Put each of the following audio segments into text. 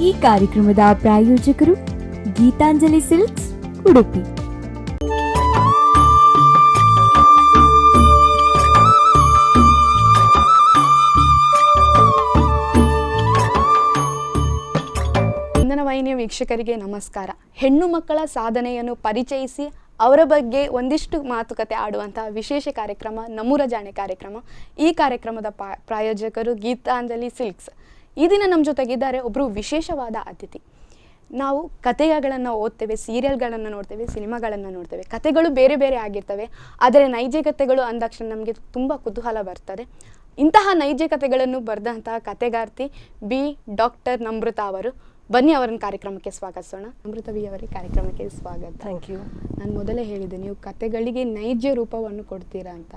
ಈ ಕಾರ್ಯಕ್ರಮದ ಪ್ರಾಯೋಜಕರು ಗೀತಾಂಜಲಿ ಸಿಲ್ಕ್ಸ್, ಉಡುಪಿ. ವಾಹಿನಿಯ ವೀಕ್ಷಕರಿಗೆ ನಮಸ್ಕಾರ. ಹೆಣ್ಣು ಮಕ್ಕಳ ಸಾಧನೆಯನ್ನು ಪರಿಚಯಿಸಿ ಅವರ ಬಗ್ಗೆ ಒಂದಿಷ್ಟು ಮಾತುಕತೆ ಆಡುವಂತಹ ವಿಶೇಷ ಕಾರ್ಯಕ್ರಮ ನಮ್ಮೂರ ಜಾಣೆ ಕಾರ್ಯಕ್ರಮ. ಈ ಕಾರ್ಯಕ್ರಮದ ಪ್ರಾಯೋಜಕರು ಗೀತಾಂಜಲಿ ಸಿಲ್ಕ್ಸ್. ಈ ದಿನ ನಮ್ಮ ಜೊತೆಗಿದ್ದಾರೆ ಒಬ್ಬರು ವಿಶೇಷವಾದ ಅತಿಥಿ. ನಾವು ಕಥೆಗಳನ್ನು ಓದ್ತೇವೆ, ಸೀರಿಯಲ್ಗಳನ್ನು ನೋಡ್ತೇವೆ, ಸಿನಿಮಾಗಳನ್ನು ನೋಡ್ತೇವೆ. ಕಥೆಗಳು ಬೇರೆ ಬೇರೆ ಆಗಿರ್ತವೆ, ಆದರೆ ನೈಜ ಕಥೆಗಳು ಅಂದಾಕ್ಷಣ ನಮಗೆ ತುಂಬ ಕುತೂಹಲ ಬರ್ತದೆ. ಇಂತಹ ನೈಜ ಕಥೆಗಳನ್ನು ಬರೆದಂತಹ ಕಥೆಗಾರ್ತಿ ಡಾಕ್ಟರ್ ನಮೃತ ಅವರು. ಬನ್ನಿ ಅವರನ್ನು ಕಾರ್ಯಕ್ರಮಕ್ಕೆ ಸ್ವಾಗತಿಸೋಣ. ನಮೃತ ಬಿ ಅವರಿಗೆ ಕಾರ್ಯಕ್ರಮಕ್ಕೆ ಸ್ವಾಗತ. Thank you. ನಾನು ಮೊದಲೇ ಹೇಳಿದೆ, ನೀವು ಕಥೆಗಳಿಗೆ ನೈಜ ರೂಪವನ್ನು ಕೊಡ್ತೀರಾ ಅಂತ.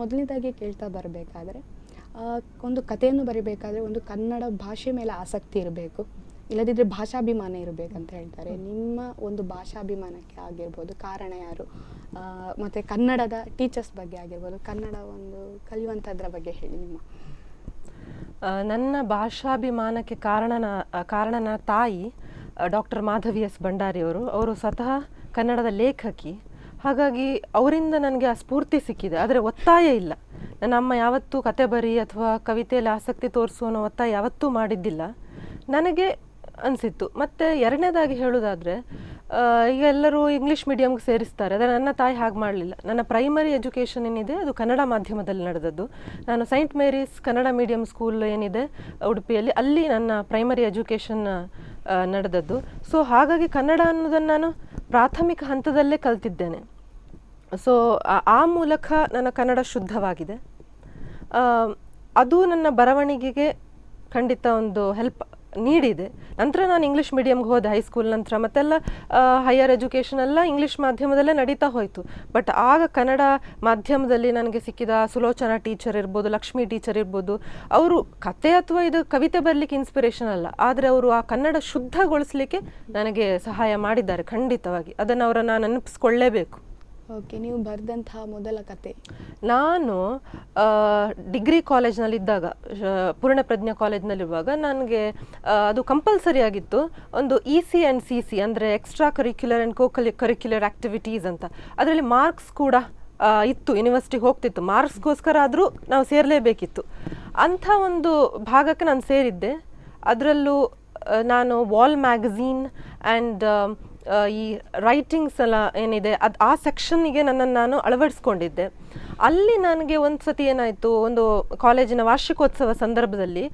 ಮೊದಲನೇದಾಗಿ ಕೇಳ್ತಾ ಬರಬೇಕಾದ್ರೆ, ಒಂದು ಕಥೆಯನ್ನು ಬರೀಬೇಕಾದ್ರೆ ಒಂದು ಕನ್ನಡ ಭಾಷೆ ಮೇಲೆ ಆಸಕ್ತಿ ಇರಬೇಕು, ಇಲ್ಲದಿದ್ದರೆ ಭಾಷಾಭಿಮಾನ ಇರಬೇಕಂತ ಹೇಳ್ತಾರೆ. ನಿಮ್ಮ ಒಂದು ಭಾಷಾಭಿಮಾನಕ್ಕೆ ಆಗಿರ್ಬೋದು ಕಾರಣ ಯಾರು? ಮತ್ತು ಕನ್ನಡದ ಟೀಚರ್ಸ್ ಬಗ್ಗೆ ಆಗಿರ್ಬೋದು, ಕನ್ನಡ ಒಂದು ಕಲಿಯುವಂಥದ್ರ ಬಗ್ಗೆ ಹೇಳಿ. ನಿಮ್ಮ ನನ್ನ ಭಾಷಾಭಿಮಾನಕ್ಕೆ ಕಾರಣನ ತಾಯಿ ಡಾಕ್ಟರ್ ಮಾಧವಿ ಎಸ್ ಭಂಡಾರಿಯವರು. ಅವರು ಸ್ವತಃ ಕನ್ನಡದ ಲೇಖಕಿ. ಹಾಗಾಗಿ ಅವರಿಂದ ನನಗೆ ಆ ಸ್ಫೂರ್ತಿ ಸಿಕ್ಕಿದೆ, ಆದರೆ ಒತ್ತಾಯ ಇಲ್ಲ. ನನ್ನ ಅಮ್ಮ ಯಾವತ್ತೂ ಕತೆ ಬರಿ ಅಥವಾ ಕವಿತೆಯಲ್ಲಿ ಆಸಕ್ತಿ ತೋರಿಸು ಅನ್ನೋ ಒತ್ತಾಯ ಯಾವತ್ತೂ ಮಾಡಿದ್ದಿಲ್ಲ. ನನಗೆ ಅನಿಸಿತ್ತು. ಮತ್ತು ಎರಡನೇದಾಗಿ ಹೇಳೋದಾದರೆ, ಈಗ ಎಲ್ಲರೂ ಇಂಗ್ಲೀಷ್ ಮೀಡಿಯಮ್ಗೆ ಸೇರಿಸ್ತಾರೆ, ಆದರೆ ನನ್ನ ತಾಯಿ ಹಾಗೆ ಮಾಡಲಿಲ್ಲ. ನನ್ನ ಪ್ರೈಮರಿ ಎಜುಕೇಷನ್ ಏನಿದೆ ಅದು ಕನ್ನಡ ಮಾಧ್ಯಮದಲ್ಲಿ ನಡೆದದ್ದು. ನಾನು Saint Mary's Kannada medium school ಏನಿದೆ ಉಡುಪಿಯಲ್ಲಿ, ಅಲ್ಲಿ ನನ್ನ ಪ್ರೈಮರಿ ಎಜುಕೇಷನ್ ನಡೆದದ್ದು. ಸೊ ಹಾಗಾಗಿ ಕನ್ನಡ ಅನ್ನೋದನ್ನು ನಾನು ಪ್ರಾಥಮಿಕ ಹಂತದಲ್ಲೇ ಕಲ್ತಿದ್ದೇನೆ. ಸೊ ಆ ಮೂಲಕ ನನ್ನ ಕನ್ನಡ ಶುದ್ಧವಾಗಿದೆ. ಅದು ನನ್ನ ಬರವಣಿಗೆಗೆ ಖಂಡಿತ ಒಂದು ಹೆಲ್ಪ್ ನೀಡಿದೆ. ನಂತರ ನಾನು ಇಂಗ್ಲೀಷ್ ಮೀಡಿಯಮ್ಗೆ ಹೋದೆ ಹೈಸ್ಕೂಲ್ ನಂತರ, ಮತ್ತೆಲ್ಲ ಹೈಯರ್ ಎಜುಕೇಷನ್ ಎಲ್ಲ ಇಂಗ್ಲೀಷ್ ಮಾಧ್ಯಮದಲ್ಲೇ ನಡೀತಾ ಹೋಯಿತು. ಬಟ್ ಆಗ ಕನ್ನಡ ಮಾಧ್ಯಮದಲ್ಲಿ ನನಗೆ ಸಿಕ್ಕಿದ ಸುಲೋಚನಾ ಟೀಚರ್ ಇರ್ಬೋದು, ಲಕ್ಷ್ಮಿ ಟೀಚರ್ ಇರ್ಬೋದು, ಅವರು ಕತೆ ಅಥವಾ ಇದು ಕವಿತೆ ಬರಲಿಕ್ಕೆ ಇನ್ಸ್ಪಿರೇಷನ್ ಅಲ್ಲ, ಆದರೆ ಅವರು ಆ ಕನ್ನಡ ಶುದ್ಧಗೊಳಿಸಲಿಕ್ಕೆ ನನಗೆ ಸಹಾಯ ಮಾಡಿದ್ದಾರೆ. ಖಂಡಿತವಾಗಿ ಅದನ್ನು ಅವರನ್ನು ನಾನು ನೆನಪಿಸ್ಕೊಳ್ಳೇಬೇಕು. ಓಕೆ, ನೀವು ಬರೆದಂತಹ ಮೊದಲ ಕತೆ? ನಾನು ಡಿಗ್ರಿ ಕಾಲೇಜ್ನಲ್ಲಿದ್ದಾಗ, ಪೂರ್ಣಪ್ರಜ್ಞಾ ಕಾಲೇಜ್ನಲ್ಲಿರುವಾಗ ನನಗೆ ಅದು ಕಂಪಲ್ಸರಿ ಆಗಿತ್ತು, ಒಂದು EC and CC ಅಂದರೆ extra curricular and curricular activities ಅಂತ. ಅದರಲ್ಲಿ ಮಾರ್ಕ್ಸ್ ಕೂಡ ಇತ್ತು, ಯೂನಿವರ್ಸಿಟಿಗೆ ಹೋಗ್ತಿತ್ತು, ಮಾರ್ಕ್ಸ್ಗೋಸ್ಕರ ಆದರೂ ನಾವು ಸೇರಲೇಬೇಕಿತ್ತು. ಅಂಥ ಒಂದು ಭಾಗಕ್ಕೆ ನಾನು ಸೇರಿದ್ದೆ. ಅದರಲ್ಲೂ ನಾನು ವಾಲ್ ಮ್ಯಾಗಝೀನ್ ಆ್ಯಂಡ್ ಈ ರೈಟಿಂಗ್ಸ್ ಎಲ್ಲ ಏನಿದೆ ಆ ಸೆಕ್ಷನ್ನಿಗೆ ನನ್ನನ್ನು ನಾನು ಅಳವಡಿಸ್ಕೊಂಡಿದ್ದೆ. ಅಲ್ಲಿ ನನಗೆ ಒಂದು ಸತಿ ಏನಾಯಿತು, ಒಂದು ಕಾಲೇಜಿನ ವಾರ್ಷಿಕೋತ್ಸವ ಸಂದರ್ಭದಲ್ಲಿ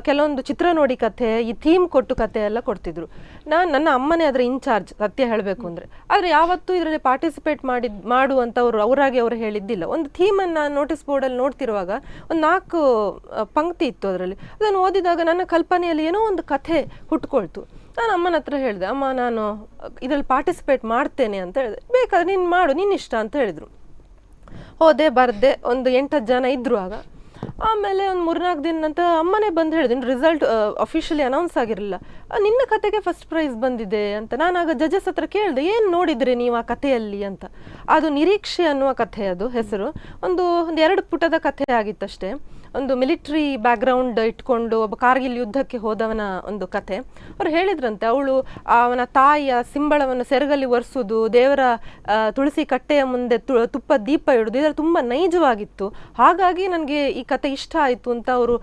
ಕೆಲವೊಂದು ಚಿತ್ರ ನೋಡಿ ಕಥೆ, ಈ ಥೀಮ್ ಕೊಟ್ಟು ಕಥೆ ಎಲ್ಲ ಕೊಡ್ತಿದ್ರು. ನನ್ನ ಅಮ್ಮನೇ ಅದರ ಇನ್ಚಾರ್ಜ್, ಸತ್ಯ ಹೇಳಬೇಕು ಅಂದರೆ. ಆದರೆ ಯಾವತ್ತೂ ಇದರಲ್ಲಿ ಪಾರ್ಟಿಸಿಪೇಟ್ ಮಾಡು ಅಂತ ಅವರು ಹೇಳಿದ್ದಿಲ್ಲ. ಒಂದು ಥೀಮನ್ನು ನಾನು ನೋಟಿಸ್ ಬೋರ್ಡಲ್ಲಿ ನೋಡ್ತಿರುವಾಗ ಒಂದು 4 ಪಂಕ್ತಿ ಇತ್ತು ಅದರಲ್ಲಿ. ಅದನ್ನು ಓದಿದಾಗ ನನ್ನ ಕಲ್ಪನೆಯಲ್ಲಿ ಏನೋ ಒಂದು ಕಥೆ ಹುಟ್ಕೊಳ್ತು. ನಾನು ಅಮ್ಮನ ಹತ್ರ ಹೇಳಿದೆ, ಅಮ್ಮ ನಾನು ಇದರಲ್ಲಿ ಪಾರ್ಟಿಸಿಪೇಟ್ ಮಾಡ್ತೇನೆ ಅಂತ ಹೇಳಿದೆ. ಬೇಕಾದ್ರೆ ನೀನು ಮಾಡು, ನಿನ್ನಿಷ್ಟ ಅಂತ ಹೇಳಿದರು. ಹೋದೆ, ಬರೆದೆ. ಒಂದು 8-10 ಜನ ಇದ್ದರು ಆಗ. ಆಮೇಲೆ ಒಂದು 3-4 ದಿನ ನಂತರ ಅಮ್ಮನೇ ಬಂದು ಹೇಳಿದೆ, ರಿಸಲ್ಟ್ ಅಫಿಷಿಯಲಿ ಅನೌನ್ಸ್ ಆಗಿರಲಿಲ್ಲ, ನಿನ್ನ ಕತೆಗೆ ಫಸ್ಟ್ ಪ್ರೈಸ್ ಬಂದಿದೆ ಅಂತ. ನಾನಾಗ ಜಜಸ್ ಹತ್ರ ಕೇಳಿದೆ, ಏನು ನೋಡಿದ್ರಿ ನೀವು ಆ ಕಥೆಯಲ್ಲಿ ಅಂತ. ಅದು ನಿರೀಕ್ಷೆ ಅನ್ನುವ ಕಥೆ, ಅದು ಹೆಸರು. ಒಂದು 2 ಪುಟದ ಕಥೆ ಆಗಿತ್ತಷ್ಟೇ. ಒಂದು ಮಿಲಿಟ್ರಿ ಬ್ಯಾಕ್ಗ್ರೌಂಡ್ ಇಟ್ಕೊಂಡು ಒಬ್ಬ ಕಾರ್ಗಿಲ್ ಯುದ್ಧಕ್ಕೆ ಹೋದವನ ಒಂದು ಕಥೆ. ಅವ್ರು ಹೇಳಿದ್ರಂತೆ, ಅವನ ತಾಯಿಯ ಸಿಂಬಳವನ್ನು ಸೆರಗಲ್ಲಿ ಒರೆಸೋದು, ದೇವರ ತುಳಸಿ ಕಟ್ಟೆಯ ಮುಂದೆ ತುಪ್ಪ ದೀಪ ಇಡೋದು, ಇದರ ತುಂಬ ನೈಜವಾಗಿತ್ತು. ಹಾಗಾಗಿ ನನಗೆ ಈ ಕತೆ ಇಷ್ಟ ಆಯಿತು ಅಂತ ಅವರು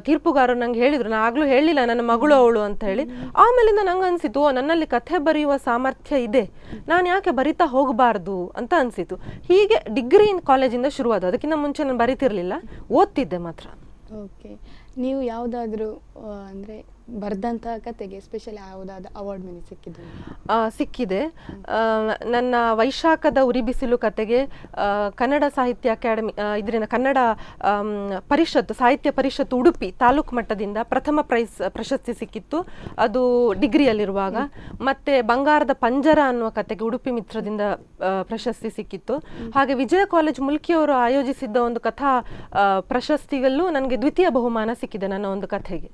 ತೀರ್ಪುಗಾರರು ನಂಗೆ ಹೇಳಿದರು. ನಾನು ಆಗಲೂ ಹೇಳಿಲ್ಲ ನನ್ನ ಮಗಳು ಅವಳು ಅಂತ ಹೇಳಿ. ಆಮೇಲಿಂದ ನಂಗೆ ಅನಿಸಿತು, ನನ್ನಲ್ಲಿ ಕಥೆ ಬರೆಯುವ ಸಾಮರ್ಥ್ಯ ಇದೆ, ನಾನು ಯಾಕೆ ಬರಿತಾ ಹೋಗಬಾರ್ದು ಅಂತ ಅನಿಸಿತು. ಹೀಗೆ ಡಿಗ್ರಿ ಕಾಲೇಜಿಂದ ಶುರುವಾದ. ಅದಕ್ಕಿಂತ ಮುಂಚೆ ನಾನು ಬರೀತಿರ್ಲಿಲ್ಲ, ಓದ್ತಿದ್ದೆ ಮಾತ್ರ. ಓಕೆ, ನೀವು ಯಾವುದಾದ್ರೂ ಅಂದರೆ ಬರೆದಂಥ ಕತೆಗೆ ಸ್ಪೆಷಲಿ ಯಾವುದಾದ್ರು ಅವಾರ್ಡ್ ಮೇಲೆ ಸಿಕ್ಕಿದೆ. ನನ್ನ ವೈಶಾಖದ ಉರಿಬಿಸಿಲು ಕತೆಗೆ ಕನ್ನಡ ಸಾಹಿತ್ಯ ಅಕಾಡೆಮಿ, ಇದರಿಂದ ಕನ್ನಡ ಸಾಹಿತ್ಯ ಪರಿಷತ್ತು ಉಡುಪಿ ತಾಲೂಕು ಮಟ್ಟದಿಂದ ಪ್ರಥಮ ಪ್ರಶಸ್ತಿ ಸಿಕ್ಕಿತ್ತು, ಅದು ಡಿಗ್ರಿಯಲ್ಲಿರುವಾಗ. ಮತ್ತು ಬಂಗಾರದ ಪಂಜರ ಅನ್ನುವ ಕತೆಗೆ ಉಡುಪಿ ಮಿತ್ರದಿಂದ ಪ್ರಶಸ್ತಿ ಸಿಕ್ಕಿತ್ತು. ಹಾಗೆ ವಿಜಯ ಕಾಲೇಜ್ ಮುಲ್ಕಿಯವರು ಆಯೋಜಿಸಿದ್ದ ಒಂದು ಕಥಾ ಪ್ರಶಸ್ತಿಗಲ್ಲೂ ನನಗೆ ದ್ವಿತೀಯ ಬಹುಮಾನ ಸಿಕ್ಕಿದೆ ನನ್ನ ಒಂದು ಕಥೆಗೆ.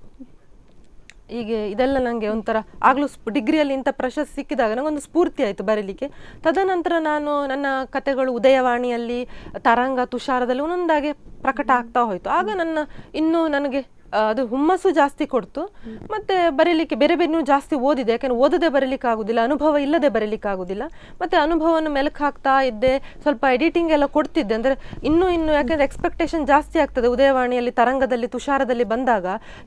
ಹೀಗೆ ಇದೆಲ್ಲ ನನಗೆ ಒಂಥರ ಆಗಲೂ ಡಿಗ್ರಿಯಲ್ಲಿ ಇಂಥ ಪ್ರಶಸ್ತಿ ಸಿಕ್ಕಿದಾಗ ನನಗೊಂದು ಸ್ಫೂರ್ತಿ ಆಯಿತು ಬರೀಲಿಕ್ಕೆ. ತದನಂತರ ನಾನು ನನ್ನ ಕತೆಗಳು ಉದಯವಾಣಿಯಲ್ಲಿ, ತರಂಗ, ತುಷಾರದಲ್ಲಿ ಒಂದೊಂದಾಗಿ ಪ್ರಕಟ ಆಗ್ತಾ ಹೋಯಿತು. ಆಗ ಇನ್ನೂ ನನಗೆ ಅದು ಹುಮ್ಮಸ್ಸು ಜಾಸ್ತಿ ಕೊಡ್ತು. ಮತ್ತೆ ಬರೀಲಿಕ್ಕೆ ಬೇರೆ ಬೇರೆ ಜಾಸ್ತಿ ಓದಿದೆ, ಯಾಕೆಂದ್ರೆ ಓದದೆ ಬರೀಲಿಕ್ಕೆ ಆಗುದಿಲ್ಲ, ಅನುಭವ ಇಲ್ಲದೆ ಬರೀಲಿಕ್ಕೆ ಆಗುದಿಲ್ಲ. ಮತ್ತೆ ಅನುಭವವನ್ನು ಮೆಲುಕು ಹಾಕ್ತಾ ಇದ್ದೆ, ಸ್ವಲ್ಪ ಎಡಿಟಿಂಗ್ ಎಲ್ಲ ಕೊಡ್ತಿದ್ದೆ. ಅಂದ್ರೆ ಇನ್ನು ಯಾಕೆಂದ್ರೆ ಎಕ್ಸ್ಪೆಕ್ಟೇಷನ್ ಜಾಸ್ತಿ ಆಗ್ತದೆ. ಉದಯವಾಣಿಯಲ್ಲಿ, ತರಂಗದಲ್ಲಿ, ತುಷಾರದಲ್ಲಿ ಬಂದಾಗ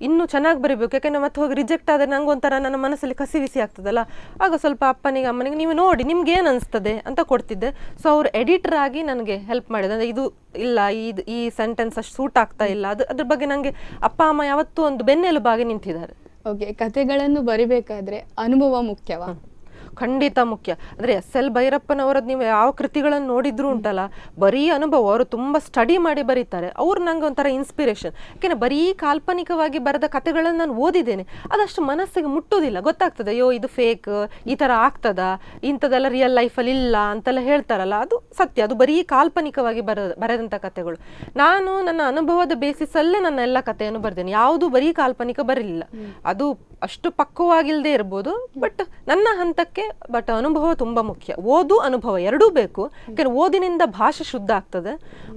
ಇನ್ನೂ ಚೆನ್ನಾಗಿ ಬರೀಬೇಕು, ಯಾಕೆಂದ್ರೆ ಮತ್ತೆ ಹೋಗಿ ರಿಜೆಕ್ಟ್ ಆದರೆ ನಂಗೊಂಥರ ನನ್ನ ಮನಸ್ಸಲ್ಲಿ ಕಸಿವಿಸಿ ಆಗ್ತದಲ್ಲ. ಆಗ ಸ್ವಲ್ಪ ಅಪ್ಪನಿಗೆ ಅಮ್ಮನಿಗೆ ನೀವು ನೋಡಿ ನಿಮ್ಗೆ ಏನು ಅನಿಸ್ತದೆ ಅಂತ ಕೊಡ್ತಿದ್ದೆ. ಸೊ ಅವ್ರು ಎಡಿಟರ್ ಆಗಿ ನನಗೆ ಹೆಲ್ಪ್ ಮಾಡಿದೆ. ಅಂದರೆ ಇದು ಇಲ್ಲ, ಈ ಸೆಂಟೆನ್ಸ್ ಅಷ್ಟು ಸೂಟ್ ಆಗ್ತಾ ಇಲ್ಲ, ಅದ್ರ ಬಗ್ಗೆ ನನಗೆ ಅಪ್ಪ ಅಮ್ಮ ಯಾವತ್ತೂ ಒಂದು ಬೆನ್ನೆಲುಬಾಗಿ ನಿಂತಿದ್ದಾರೆ. ಓಕೆ, ಕಥೆಗಳನ್ನು ಬರಿಬೇಕಾದ್ರೆ ಅನುಭವ ಮುಖ್ಯವಾ? ಖಂಡಿತ ಮುಖ್ಯ. ಅಂದರೆ SL ಭೈರಪ್ಪನವರದ್ದು ನೀವು ಯಾವ ಕೃತಿಗಳನ್ನು ನೋಡಿದ್ರು ಉಂಟಲ್ಲ, ಬರೀ ಅನುಭವ. ಅವರು ತುಂಬ ಸ್ಟಡಿ ಮಾಡಿ ಬರೀತಾರೆ. ಅವ್ರು ನಂಗೆ ಒಂಥರ ಇನ್ಸ್ಪಿರೇಷನ್. ಯಾಕೆಂದರೆ ಬರೀ ಕಾಲ್ಪನಿಕವಾಗಿ ಬರೆದ ಕಥೆಗಳನ್ನು ನಾನು ಓದಿದ್ದೇನೆ, ಅದಷ್ಟು ಮನಸ್ಸಿಗೆ ಮುಟ್ಟೋದಿಲ್ಲ. ಗೊತ್ತಾಗ್ತದೆ, ಅಯ್ಯೋ ಇದು ಫೇಕ್, ಈ ಥರ ಆಗ್ತದಾ, ಇಂಥದ್ದೆಲ್ಲ ರಿಯಲ್ ಲೈಫಲ್ಲಿ ಇಲ್ಲ ಅಂತೆಲ್ಲ ಹೇಳ್ತಾರಲ್ಲ, ಅದು ಸತ್ಯ. ಅದು ಬರೀ ಕಾಲ್ಪನಿಕವಾಗಿ ಬರೆದಂಥ ಕಥೆಗಳು. ನಾನು ನನ್ನ ಅನುಭವದ ಬೇಸಿಸಲ್ಲೇ ನನ್ನ ಎಲ್ಲ ಕಥೆಯನ್ನು ಬರೆದೇನೆ. ಯಾವುದು ಬರೀ ಕಾಲ್ಪನಿಕ ಬರಲಿಲ್ಲ. ಅದು ಅಷ್ಟು ಪಕ್ವವಾಗಿಲ್ಲದೆ ಇರ್ಬೋದು, ಬಟ್ ನನ್ನ ಹಂತಕ್ಕೆ. ಬಟ್ ಅನುಭವ ತುಂಬ ಮುಖ್ಯ. ಓದು ಅನುಭವ ಎರಡೂ ಬೇಕು. ಯಾಕಂದ್ರೆ ಓದಿನಿಂದ ಭಾಷೆ ಶುದ್ಧ ಆಗ್ತದೆ,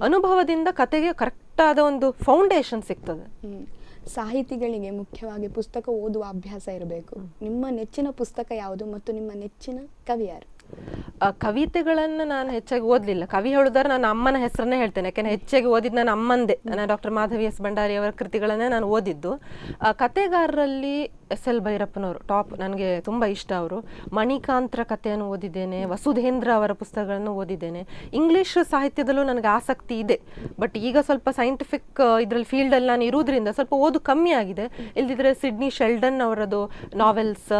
ಅನುಭವದಿಂದ ಕತೆಗೆ ಕರೆಕ್ಟ್ ಆದ ಒಂದು ಫೌಂಡೇಶನ್ ಸಿಗ್ತದೆ. ಸಾಹಿತಿಗಳಿಗೆ ಮುಖ್ಯವಾಗಿ ಪುಸ್ತಕ ಓದುವ ಅಭ್ಯಾಸ ಇರಬೇಕು. ನಿಮ್ಮ ನೆಚ್ಚಿನ ಪುಸ್ತಕ ಯಾವುದು ಮತ್ತು ನಿಮ್ಮ ನೆಚ್ಚಿನ ಕವಿ ಯಾರು? ಕವಿತೆಗಳನ್ನು ನಾನು ಹೆಚ್ಚಾಗಿ ಓದಲಿಲ್ಲ. ಕವಿ ಹೇಳಿದ್ರೆ ನನ್ನ ಅಮ್ಮನ ಹೆಸರನ್ನೇ ಹೇಳ್ತೇನೆ, ಯಾಕೆಂದರೆ ಹೆಚ್ಚಾಗಿ ಓದಿದ್ದು ನನ್ನ ಅಮ್ಮಂದೇ. ನಾನು ಡಾಕ್ಟರ್ ಮಾಧವಿ ಎಸ್ ಭಂಡಾರಿ ಅವರ ಕೃತಿಗಳನ್ನೇ ನಾನು ಓದಿದ್ದು. ಕತೆಗಾರರಲ್ಲಿ SL ಭೈರಪ್ಪನವರು ಟಾಪ್. ನನಗೆ ತುಂಬ ಇಷ್ಟ ಅವರು. ಮಣಿಕಾಂತ್ರ ಕಥೆಯನ್ನು ಓದಿದ್ದೇನೆ, ವಸುಧೇಂದ್ರ ಅವರ ಪುಸ್ತಕಗಳನ್ನು ಓದಿದ್ದೇನೆ. ಇಂಗ್ಲೀಷ್ ಸಾಹಿತ್ಯದಲ್ಲೂ ನನಗೆ ಆಸಕ್ತಿ ಇದೆ, ಬಟ್ ಈಗ ಸ್ವಲ್ಪ ಸೈಂಟಿಫಿಕ್ ಇದರಲ್ಲಿ ಫೀಲ್ಡಲ್ಲಿ ನಾನು ಇರುವುದರಿಂದ ಸ್ವಲ್ಪ ಓದು ಕಮ್ಮಿ ಆಗಿದೆ. ಇಲ್ದಿದ್ರೆ ಸಿಡ್ನಿ ಶೆಲ್ಡನ್ ಅವರದು ನಾವೆಲ್ಸ್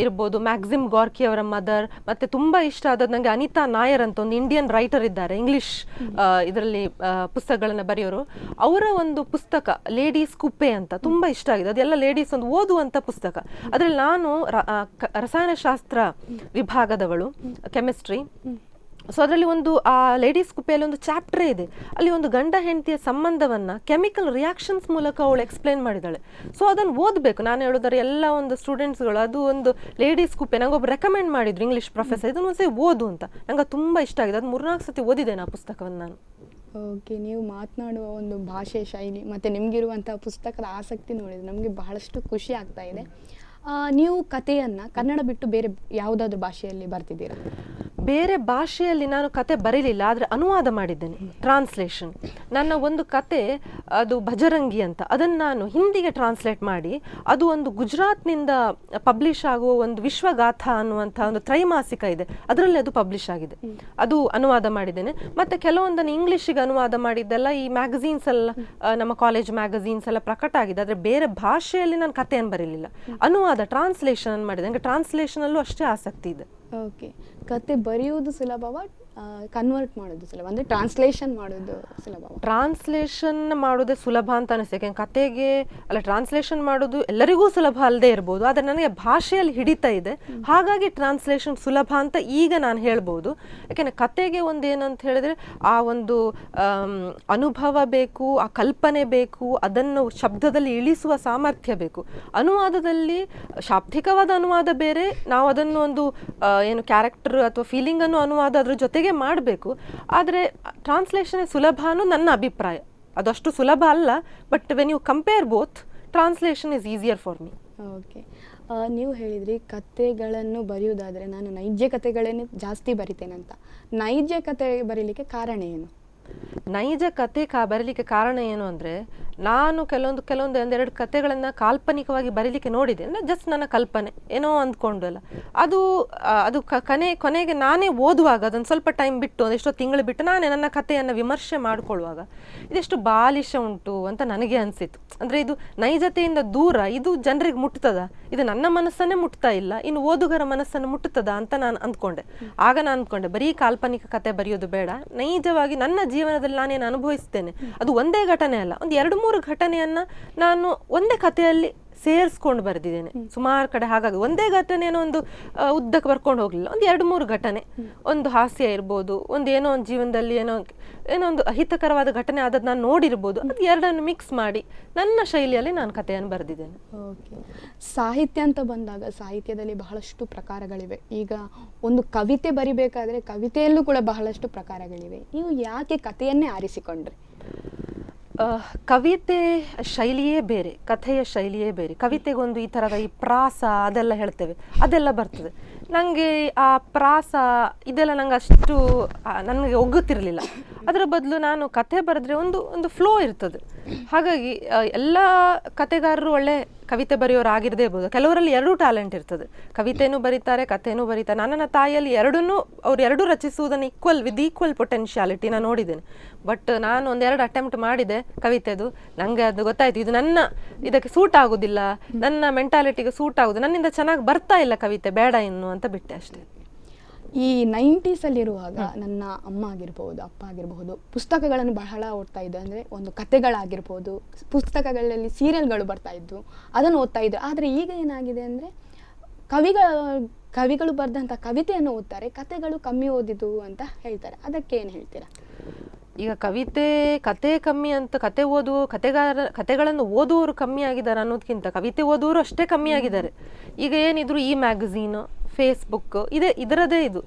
ಇರ್ಬೋದು, ಮ್ಯಾಕ್ಸಿಮ್ ಗಾರ್ಕಿ ಅವರ ಮದರ್, ಮತ್ತು ತುಂಬ ಇಷ್ಟ ಆದದ್ದು ನನಗೆ ಅನಿತಾ ನಾಯರ್ ಅಂತ ಒಂದು ಇಂಡಿಯನ್ ರೈಟರ್ ಇದ್ದಾರೆ, ಇಂಗ್ಲಿಷ್ ಇದರಲ್ಲಿ ಪುಸ್ತಕಗಳನ್ನು ಬರೆಯೋರು. ಅವರ ಒಂದು ಪುಸ್ತಕ ಲೇಡೀಸ್ ಕುಪ್ಪೆ ಅಂತ ತುಂಬ ಇಷ್ಟ ಆಗಿದೆ. ಅದೆಲ್ಲ ಲೇಡೀಸ್ ಒಂದು ಓದುವಂಥ ಪುಸ್ತಕ. ಅದರಲ್ಲಿ ನಾನು ರಸಾಯನಶಾಸ್ತ್ರ ವಿಭಾಗದವಳು, ಕೆಮಿಸ್ಟ್ರಿ. ಸೊ ಅದರಲ್ಲಿ ಒಂದು ಆ ಲೇಡೀಸ್ ಕುಪ್ಪೆಯಲ್ಲಿ ಒಂದು ಚಾಪ್ಟರೇ ಇದೆ. ಅಲ್ಲಿ ಒಂದು ಗಂಡ ಹೆಂಡತಿಯ ಸಂಬಂಧವನ್ನು ಕೆಮಿಕಲ್ ರಿಯಾಕ್ಷನ್ಸ್ ಮೂಲಕ ಅವಳು ಎಕ್ಸ್ಪ್ಲೈನ್ ಮಾಡಿದ್ದಾಳೆ. ಸೊ ಅದನ್ನು ಓದಬೇಕು. ನಾನು ಹೇಳಿದರೆ ಎಲ್ಲ ಒಂದು ಸ್ಟೂಡೆಂಟ್ಸ್ಗಳು ಅದು ಒಂದು ಲೇಡೀಸ್ ಕುಪ್ಪೆ ನಂಗೊಬ್ಬರು ರೆಕಮೆಂಡ್ ಮಾಡಿದ್ರು, ಇಂಗ್ಲೀಷ್ ಪ್ರೊಫೆಸರ್, ಇದನ್ನು ಒಂದ್ಸರಿ ಓದು ಅಂತ. ನಂಗೆ ತುಂಬ ಇಷ್ಟ ಆಗಿದೆ. ಅದು 3-4 ಸತಿ ಓದಿದ್ದೇನೆ ಆ ಪುಸ್ತಕವನ್ನು ನಾನು. ಓಕೆ, ನೀವು ಮಾತನಾಡುವ ಒಂದು ಭಾಷೆ ಶೈಲಿ ಮತ್ತು ನಿಮಗಿರುವಂಥ ಪುಸ್ತಕದ ಆಸಕ್ತಿ ನೋಡಿದರೆ ನಮಗೆ ಬಹಳಷ್ಟು ಖುಷಿ ಆಗ್ತಾ ಇದೆ. ನೀವು ಕಥೆಯನ್ನು ಕನ್ನಡ ಬಿಟ್ಟು ಬೇರೆ ಯಾವುದಾದ್ರೂ ಭಾಷೆಯಲ್ಲಿ ಬರ್ತಿದ್ದೀರಾ? ಬೇರೆ ಭಾಷೆಯಲ್ಲಿ ನಾನು ಕತೆ ಬರೀಲಿಲ್ಲ, ಆದರೆ ಅನುವಾದ ಮಾಡಿದ್ದೇನೆ, ಟ್ರಾನ್ಸ್ಲೇಷನ್. ನನ್ನ ಒಂದು ಕತೆ ಅದು ಭಜರಂಗಿ ಅಂತ, ಅದನ್ನು ನಾನು ಹಿಂದಿಗೆ ಟ್ರಾನ್ಸ್ಲೇಟ್ ಮಾಡಿ ಅದು ಒಂದು ಗುಜರಾತ್ನಿಂದ ಪಬ್ಲಿಷ್ ಆಗುವ ಒಂದು ವಿಶ್ವಗಾಥಾ ಅನ್ನುವಂಥ ಒಂದು ತ್ರೈಮಾಸಿಕ ಇದೆ, ಅದರಲ್ಲಿ ಅದು ಪಬ್ಲಿಷ್ ಆಗಿದೆ. ಅದು ಅನುವಾದ ಮಾಡಿದ್ದೇನೆ. ಮತ್ತು ಕೆಲವೊಂದನ್ನು ಇಂಗ್ಲೀಷಿಗೆ ಅನುವಾದ ಮಾಡಿದ್ದೆಲ್ಲ ಈ ಮ್ಯಾಗಝೀನ್ಸ್ ಎಲ್ಲ, ನಮ್ಮ ಕಾಲೇಜ್ ಮ್ಯಾಗಝೀನ್ಸ್ ಎಲ್ಲ ಪ್ರಕಟ ಆಗಿದೆ. ಆದರೆ ಬೇರೆ ಭಾಷೆಯಲ್ಲಿ ನಾನು ಕಥೆಯನ್ನು ಬರೀಲಿಲ್ಲ, ಅನುವಾದ ಟ್ರಾನ್ಸ್ಲೇಷನ್ ಮಾಡಿದೆ. ನನಗೆ ಟ್ರಾನ್ಸ್ಲೇಷನಲ್ಲೂ ಅಷ್ಟೇ ಆಸಕ್ತಿ ಇದೆ. ಓಕೆ, ಕತೆ ಬರೆಯುವುದು ಸುಲಭವ, ಕನ್ವರ್ಟ್ ಮಾಡೋದು ಸುಲಭ, ಅಂದರೆ ಟ್ರಾನ್ಸ್ಲೇಷನ್ ಮಾಡೋದು ಸುಲಭ? ಟ್ರಾನ್ಸ್ಲೇಷನ್ ಮಾಡೋದೇ ಸುಲಭ ಅಂತ ಅನಿಸ್ತದೆ. ಯಾಕೆಂದ್ರೆ ಕತೆಗೆ ಅಲ್ಲ, ಟ್ರಾನ್ಸ್ಲೇಷನ್ ಮಾಡೋದು ಎಲ್ಲರಿಗೂ ಸುಲಭ ಅಲ್ಲದೆ ಇರ್ಬೋದು, ಆದರೆ ನನಗೆ ಭಾಷೆಯಲ್ಲಿ ಹಿಡಿತಾ ಇದೆ, ಹಾಗಾಗಿ ಟ್ರಾನ್ಸ್ಲೇಷನ್ ಸುಲಭ ಅಂತ ಈಗ ನಾನು ಹೇಳ್ಬೋದು. ಯಾಕೆಂದರೆ ಕತೆಗೆ ಒಂದು ಏನಂತ ಹೇಳಿದ್ರೆ ಆ ಒಂದು ಅನುಭವ ಬೇಕು, ಆ ಕಲ್ಪನೆ ಬೇಕು, ಅದನ್ನು ಶಬ್ದದಲ್ಲಿ ಇಳಿಸುವ ಸಾಮರ್ಥ್ಯ ಬೇಕು. ಅನುವಾದದಲ್ಲಿ ಶಾಬ್ದಿಕವಾದ ಅನುವಾದ ಬೇರೆ, ನಾವು ಅದನ್ನು ಒಂದು ಏನು ಕ್ಯಾರೆಕ್ಟರ್ ಅಥವಾ ಫೀಲಿಂಗನ್ನು ಅನುವಾದ ಅದ್ರ ಜೊತೆಗೆ ಮಾಡಬೇಕು. ಆದರೆ ಟ್ರಾನ್ಸ್ಲೇಷನ್ ಸುಲಭ ಅನ್ನೋ ನನ್ನ ಅಭಿಪ್ರಾಯ. ಅದಷ್ಟು ಸುಲಭ ಅಲ್ಲ, but when you compare both, translation is easier for me. Okay, ನೀವು ಹೇಳಿದ್ರಿ ಕತೆಗಳನ್ನು ಬರೆಯುವುದಾದರೆ ನಾನು ನೈಜ ಕತೆಗಳನ್ನೇ ಜಾಸ್ತಿ ಬರಿತೇನೆ ಅಂತ. ನೈಜ ಕತೆ ಬರೀಲಿಕ್ಕೆ ಕಾರಣ ಏನು? ನೈಜ ಕತೆ ಬರೀಲಿಕ್ಕೆ ಕಾರಣ ಏನು ಅಂದರೆ, ನಾನು ಕೆಲವೊಂದು ಒಂದೆರಡು ಕತೆಗಳನ್ನು ಕಾಲ್ಪನಿಕವಾಗಿ ಬರೀಲಿಕ್ಕೆ ನೋಡಿದೆ. ಅಂದರೆ ಜಸ್ಟ್ ನನ್ನ ಕಲ್ಪನೆ ಏನೋ ಅಂದ್ಕೊಂಡು ಅಲ್ಲ, ಅದು ಕೊನೆಗೆ ನಾನೇ ಓದುವಾಗ ಅದನ್ನು ಸ್ವಲ್ಪ ಟೈಮ್ ಬಿಟ್ಟು, ಒಂದೆಷ್ಟೋ ತಿಂಗಳು ಬಿಟ್ಟು ನಾನೇ ನನ್ನ ಕಥೆಯನ್ನು ವಿಮರ್ಶೆ ಮಾಡಿಕೊಳ್ಳುವಾಗ ಇದೆಷ್ಟು ಬಾಲಿಶ ಉಂಟು ಅಂತ ನನಗೆ ಅನಿಸಿತು. ಅಂದರೆ ಇದು ನೈಜತೆಯಿಂದ ದೂರ, ಇದು ಜನರಿಗೆ ಮುಟ್ತದ, ಇದು ನನ್ನ ಮನಸ್ಸನ್ನೇ ಮುಟ್ತಾ ಇಲ್ಲ, ಇನ್ನು ಓದುಗರ ಮನಸ್ಸನ್ನು ಮುಟ್ಟುತ್ತದ ಅಂತ ನಾನು ಅಂದ್ಕೊಂಡೆ. ಆಗ ನಾನು ಅಂದ್ಕೊಂಡೆ ಬರೀ ಕಾಲ್ಪನಿಕ ಕತೆ ಬರೆಯೋದು ಬೇಡ, ನೈಜವಾಗಿ ನನ್ನ ಜೀವನದಲ್ಲಿ ನಾನೇನು ಅನುಭವಿಸ್ತೇನೆ, ಅದು ಒಂದೇ ಘಟನೆ ಅಲ್ಲ, ಒಂದು 2-3 ಘಟನೆಯನ್ನು ನಾನು ಒಂದೇ ಕಥೆಯಲ್ಲಿ ಸೇರಿಸ್ಕೊಂಡು ಬರೆದಿದ್ದೇನೆ ಸುಮಾರು ಕಡೆ. ಹಾಗಾಗಿ ಒಂದೇ ಘಟನೆಯನ್ನು ಒಂದು ಉದ್ದಕ್ಕೆ ಬರ್ಕೊಂಡು ಹೋಗಲಿಲ್ಲ, ಒಂದು 2-3 ಘಟನೆ, ಒಂದು ಹಾಸ್ಯ ಇರ್ಬೋದು, ಏನೋ ಒಂದು ಜೀವನದಲ್ಲಿ ಏನೋ ಒಂದು ಅಹಿತಕರವಾದ ಘಟನೆ ಆದದ್ದು ನಾನು ನೋಡಿರ್ಬೋದು, ಅದು ಎರಡನ್ನು ಮಿಕ್ಸ್ ಮಾಡಿ ನನ್ನ ಶೈಲಿಯಲ್ಲಿ ನಾನು ಕಥೆಯನ್ನು ಬರೆದಿದ್ದೇನೆ. ಓಕೆ, ಸಾಹಿತ್ಯ ಅಂತ ಬಂದಾಗ ಸಾಹಿತ್ಯದಲ್ಲಿ ಬಹಳಷ್ಟು ಪ್ರಕಾರಗಳಿವೆ. ಈಗ ಒಂದು ಕವಿತೆ ಬರಿಬೇಕಾದ್ರೆ ಕವಿತೆಯಲ್ಲೂ ಕೂಡ ಬಹಳಷ್ಟು ಪ್ರಕಾರಗಳಿವೆ. ನೀವು ಯಾಕೆ ಕಥೆಯನ್ನೇ ಆರಿಸಿಕೊಂಡ್ರಿ? ಕವಿತೆ ಶೈಲಿಯೇ ಬೇರೆ, ಕಥೆಯ ಶೈಲಿಯೇ ಬೇರೆ. ಕವಿತೆಗೊಂದು ಈ ಥರದ ಈ ಪ್ರಾಸ ಅದೆಲ್ಲ ಹೇಳ್ತೇವೆ, ಅದೆಲ್ಲ ಬರ್ತದೆ. ನನಗೆ ಆ ಪ್ರಾಸ ಇದೆಲ್ಲ ನಂಗೆ ಅಷ್ಟು ನನಗೆ ಒಗ್ಗುತ್ತಿರಲಿಲ್ಲ. ಅದರ ಬದಲು ನಾನು ಕಥೆ ಬರೆದ್ರೆ ಒಂದು ಫ್ಲೋ ಇರ್ತದೆ. ಹಾಗಾಗಿ ಎಲ್ಲ ಕತೆಗಾರರು ಒಳ್ಳೆ ಕವಿತೆ ಬರೆಯೋರು ಆಗಿರದೇ ಇರ್ಬೋದು. ಕೆಲವರಲ್ಲಿ ಎರಡೂ ಟ್ಯಾಲೆಂಟ್ ಇರ್ತದೆ, ಕವಿತೆನೂ ಬರೀತಾರೆ, ಕಥೆನೂ ಬರೀತಾರೆ. ನನ್ನ ತಾಯಿಯಲ್ಲಿ ಅವ್ರು ಎರಡೂ ರಚಿಸುವುದನ್ನು ವಿತ್ ಈಕ್ವಲ್ ಪೊಟೆನ್ಶಿಯಾಲಿಟಿ ನಾನು ನೋಡಿದ್ದೇನೆ. ಬಟ್ ನಾನು ಒಂದೆರಡು ಅಟೆಂಪ್ಟ್ ಮಾಡಿದೆ ಕವಿತೆದು. ನನಗೆ ಅದು ಗೊತ್ತಾಯ್ತು, ಇದು ಇದಕ್ಕೆ ಸೂಟ್ ಆಗೋದಿಲ್ಲ, ನನ್ನ ಮೆಂಟಾಲಿಟಿಗೆ ಸೂಟ್ ಆಗೋದು, ನನ್ನಿಂದ ಚೆನ್ನಾಗಿ ಬರ್ತಾ ಇಲ್ಲ ಕವಿತೆ, ಬೇಡ ಇನ್ನು ಅಂತ ಬಿಟ್ಟೆ ಅಷ್ಟೇ. ಈ 90ಸಲ್ಲಿರುವಾಗ ನನ್ನ ಅಮ್ಮ ಆಗಿರ್ಬೋದು, ಅಪ್ಪ ಆಗಿರಬಹುದು, ಪುಸ್ತಕಗಳನ್ನು ಬಹಳ ಓದ್ತಾ ಇದ್ದೆ. ಅಂದರೆ ಒಂದು ಕತೆಗಳಾಗಿರ್ಬೋದು, ಪುಸ್ತಕಗಳಲ್ಲಿ ಸೀರಿಯಲ್ಗಳು ಬರ್ತಾ ಇದ್ವು, ಅದನ್ನು ಓದ್ತಾ ಇದ್ದರು. ಆದರೆ ಈಗ ಏನಾಗಿದೆ ಅಂದರೆ ಕವಿಗಳು ಬರೆದಂಥ ಕವಿತೆಯನ್ನು ಓದ್ತಾರೆ, ಕತೆಗಳು ಕಮ್ಮಿ ಓದಿದ್ದು ಅಂತ ಹೇಳ್ತಾರೆ. ಅದಕ್ಕೆ ಏನು ಹೇಳ್ತೀರಾ? ಈಗ ಕತೆ ಕಮ್ಮಿ ಅಂತ ಕತೆಗಳನ್ನು ಓದುವವರು ಕಮ್ಮಿ ಆಗಿದ್ದಾರೆ ಅನ್ನೋದಕ್ಕಿಂತ ಕವಿತೆ ಓದುವವರು ಅಷ್ಟೇ ಕಮ್ಮಿ ಆಗಿದ್ದಾರೆ. ಈಗ ಏನಿದ್ರು ಈ ಮ್ಯಾಗಝೀನು, ಫೇಸ್ಬುಕ್ ಇದರದೇ ಇದು.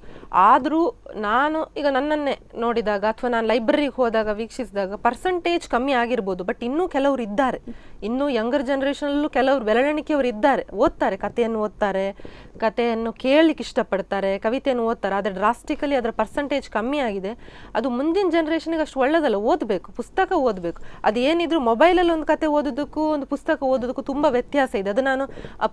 ಆದರೂ ನಾನು ಈಗ ನನ್ನನ್ನೇ ನೋಡಿದಾಗ ಅಥವಾ ನಾನು ಲೈಬ್ರರಿಗೆ ಹೋದಾಗ ವೀಕ್ಷಿಸಿದಾಗ ಪರ್ಸೆಂಟೇಜ್ ಕಮ್ಮಿ ಆಗಿರ್ಬೋದು. ಬಟ್ ಇನ್ನೂ ಕೆಲವರು ಇದ್ದಾರೆ, ಇನ್ನೂ ಯಂಗರ್ ಜನ್ರೇಷನಲ್ಲೂ ಕೆಲವರು ಬೆಳವಣಿಗೆಯವರು ಇದ್ದಾರೆ, ಓದ್ತಾರೆ, ಕಥೆಯನ್ನು ಕೇಳಲಿಕ್ಕೆ ಇಷ್ಟಪಡ್ತಾರೆ, ಕವಿತೆಯನ್ನು ಓದ್ತಾರೆ. ಆದರೆ ಡ್ರಾಸ್ಟಿಕಲಿ ಅದರ ಪರ್ಸೆಂಟೇಜ್ ಕಮ್ಮಿ ಆಗಿದೆ. ಅದು ಮುಂದಿನ ಜನ್ರೇಷನ್ಗೆ ಅಷ್ಟು ಒಳ್ಳೆಯದಲ್ಲ. ಓದಬೇಕು, ಪುಸ್ತಕ ಓದಬೇಕು. ಅದು ಏನಿದ್ರು ಮೊಬೈಲಲ್ಲಿ ಒಂದು ಕತೆ ಓದೋದಕ್ಕೂ ಒಂದು ಪುಸ್ತಕ ಓದೋದಕ್ಕೂ ತುಂಬ ವ್ಯತ್ಯಾಸ ಇದೆ. ಅದು ನಾನು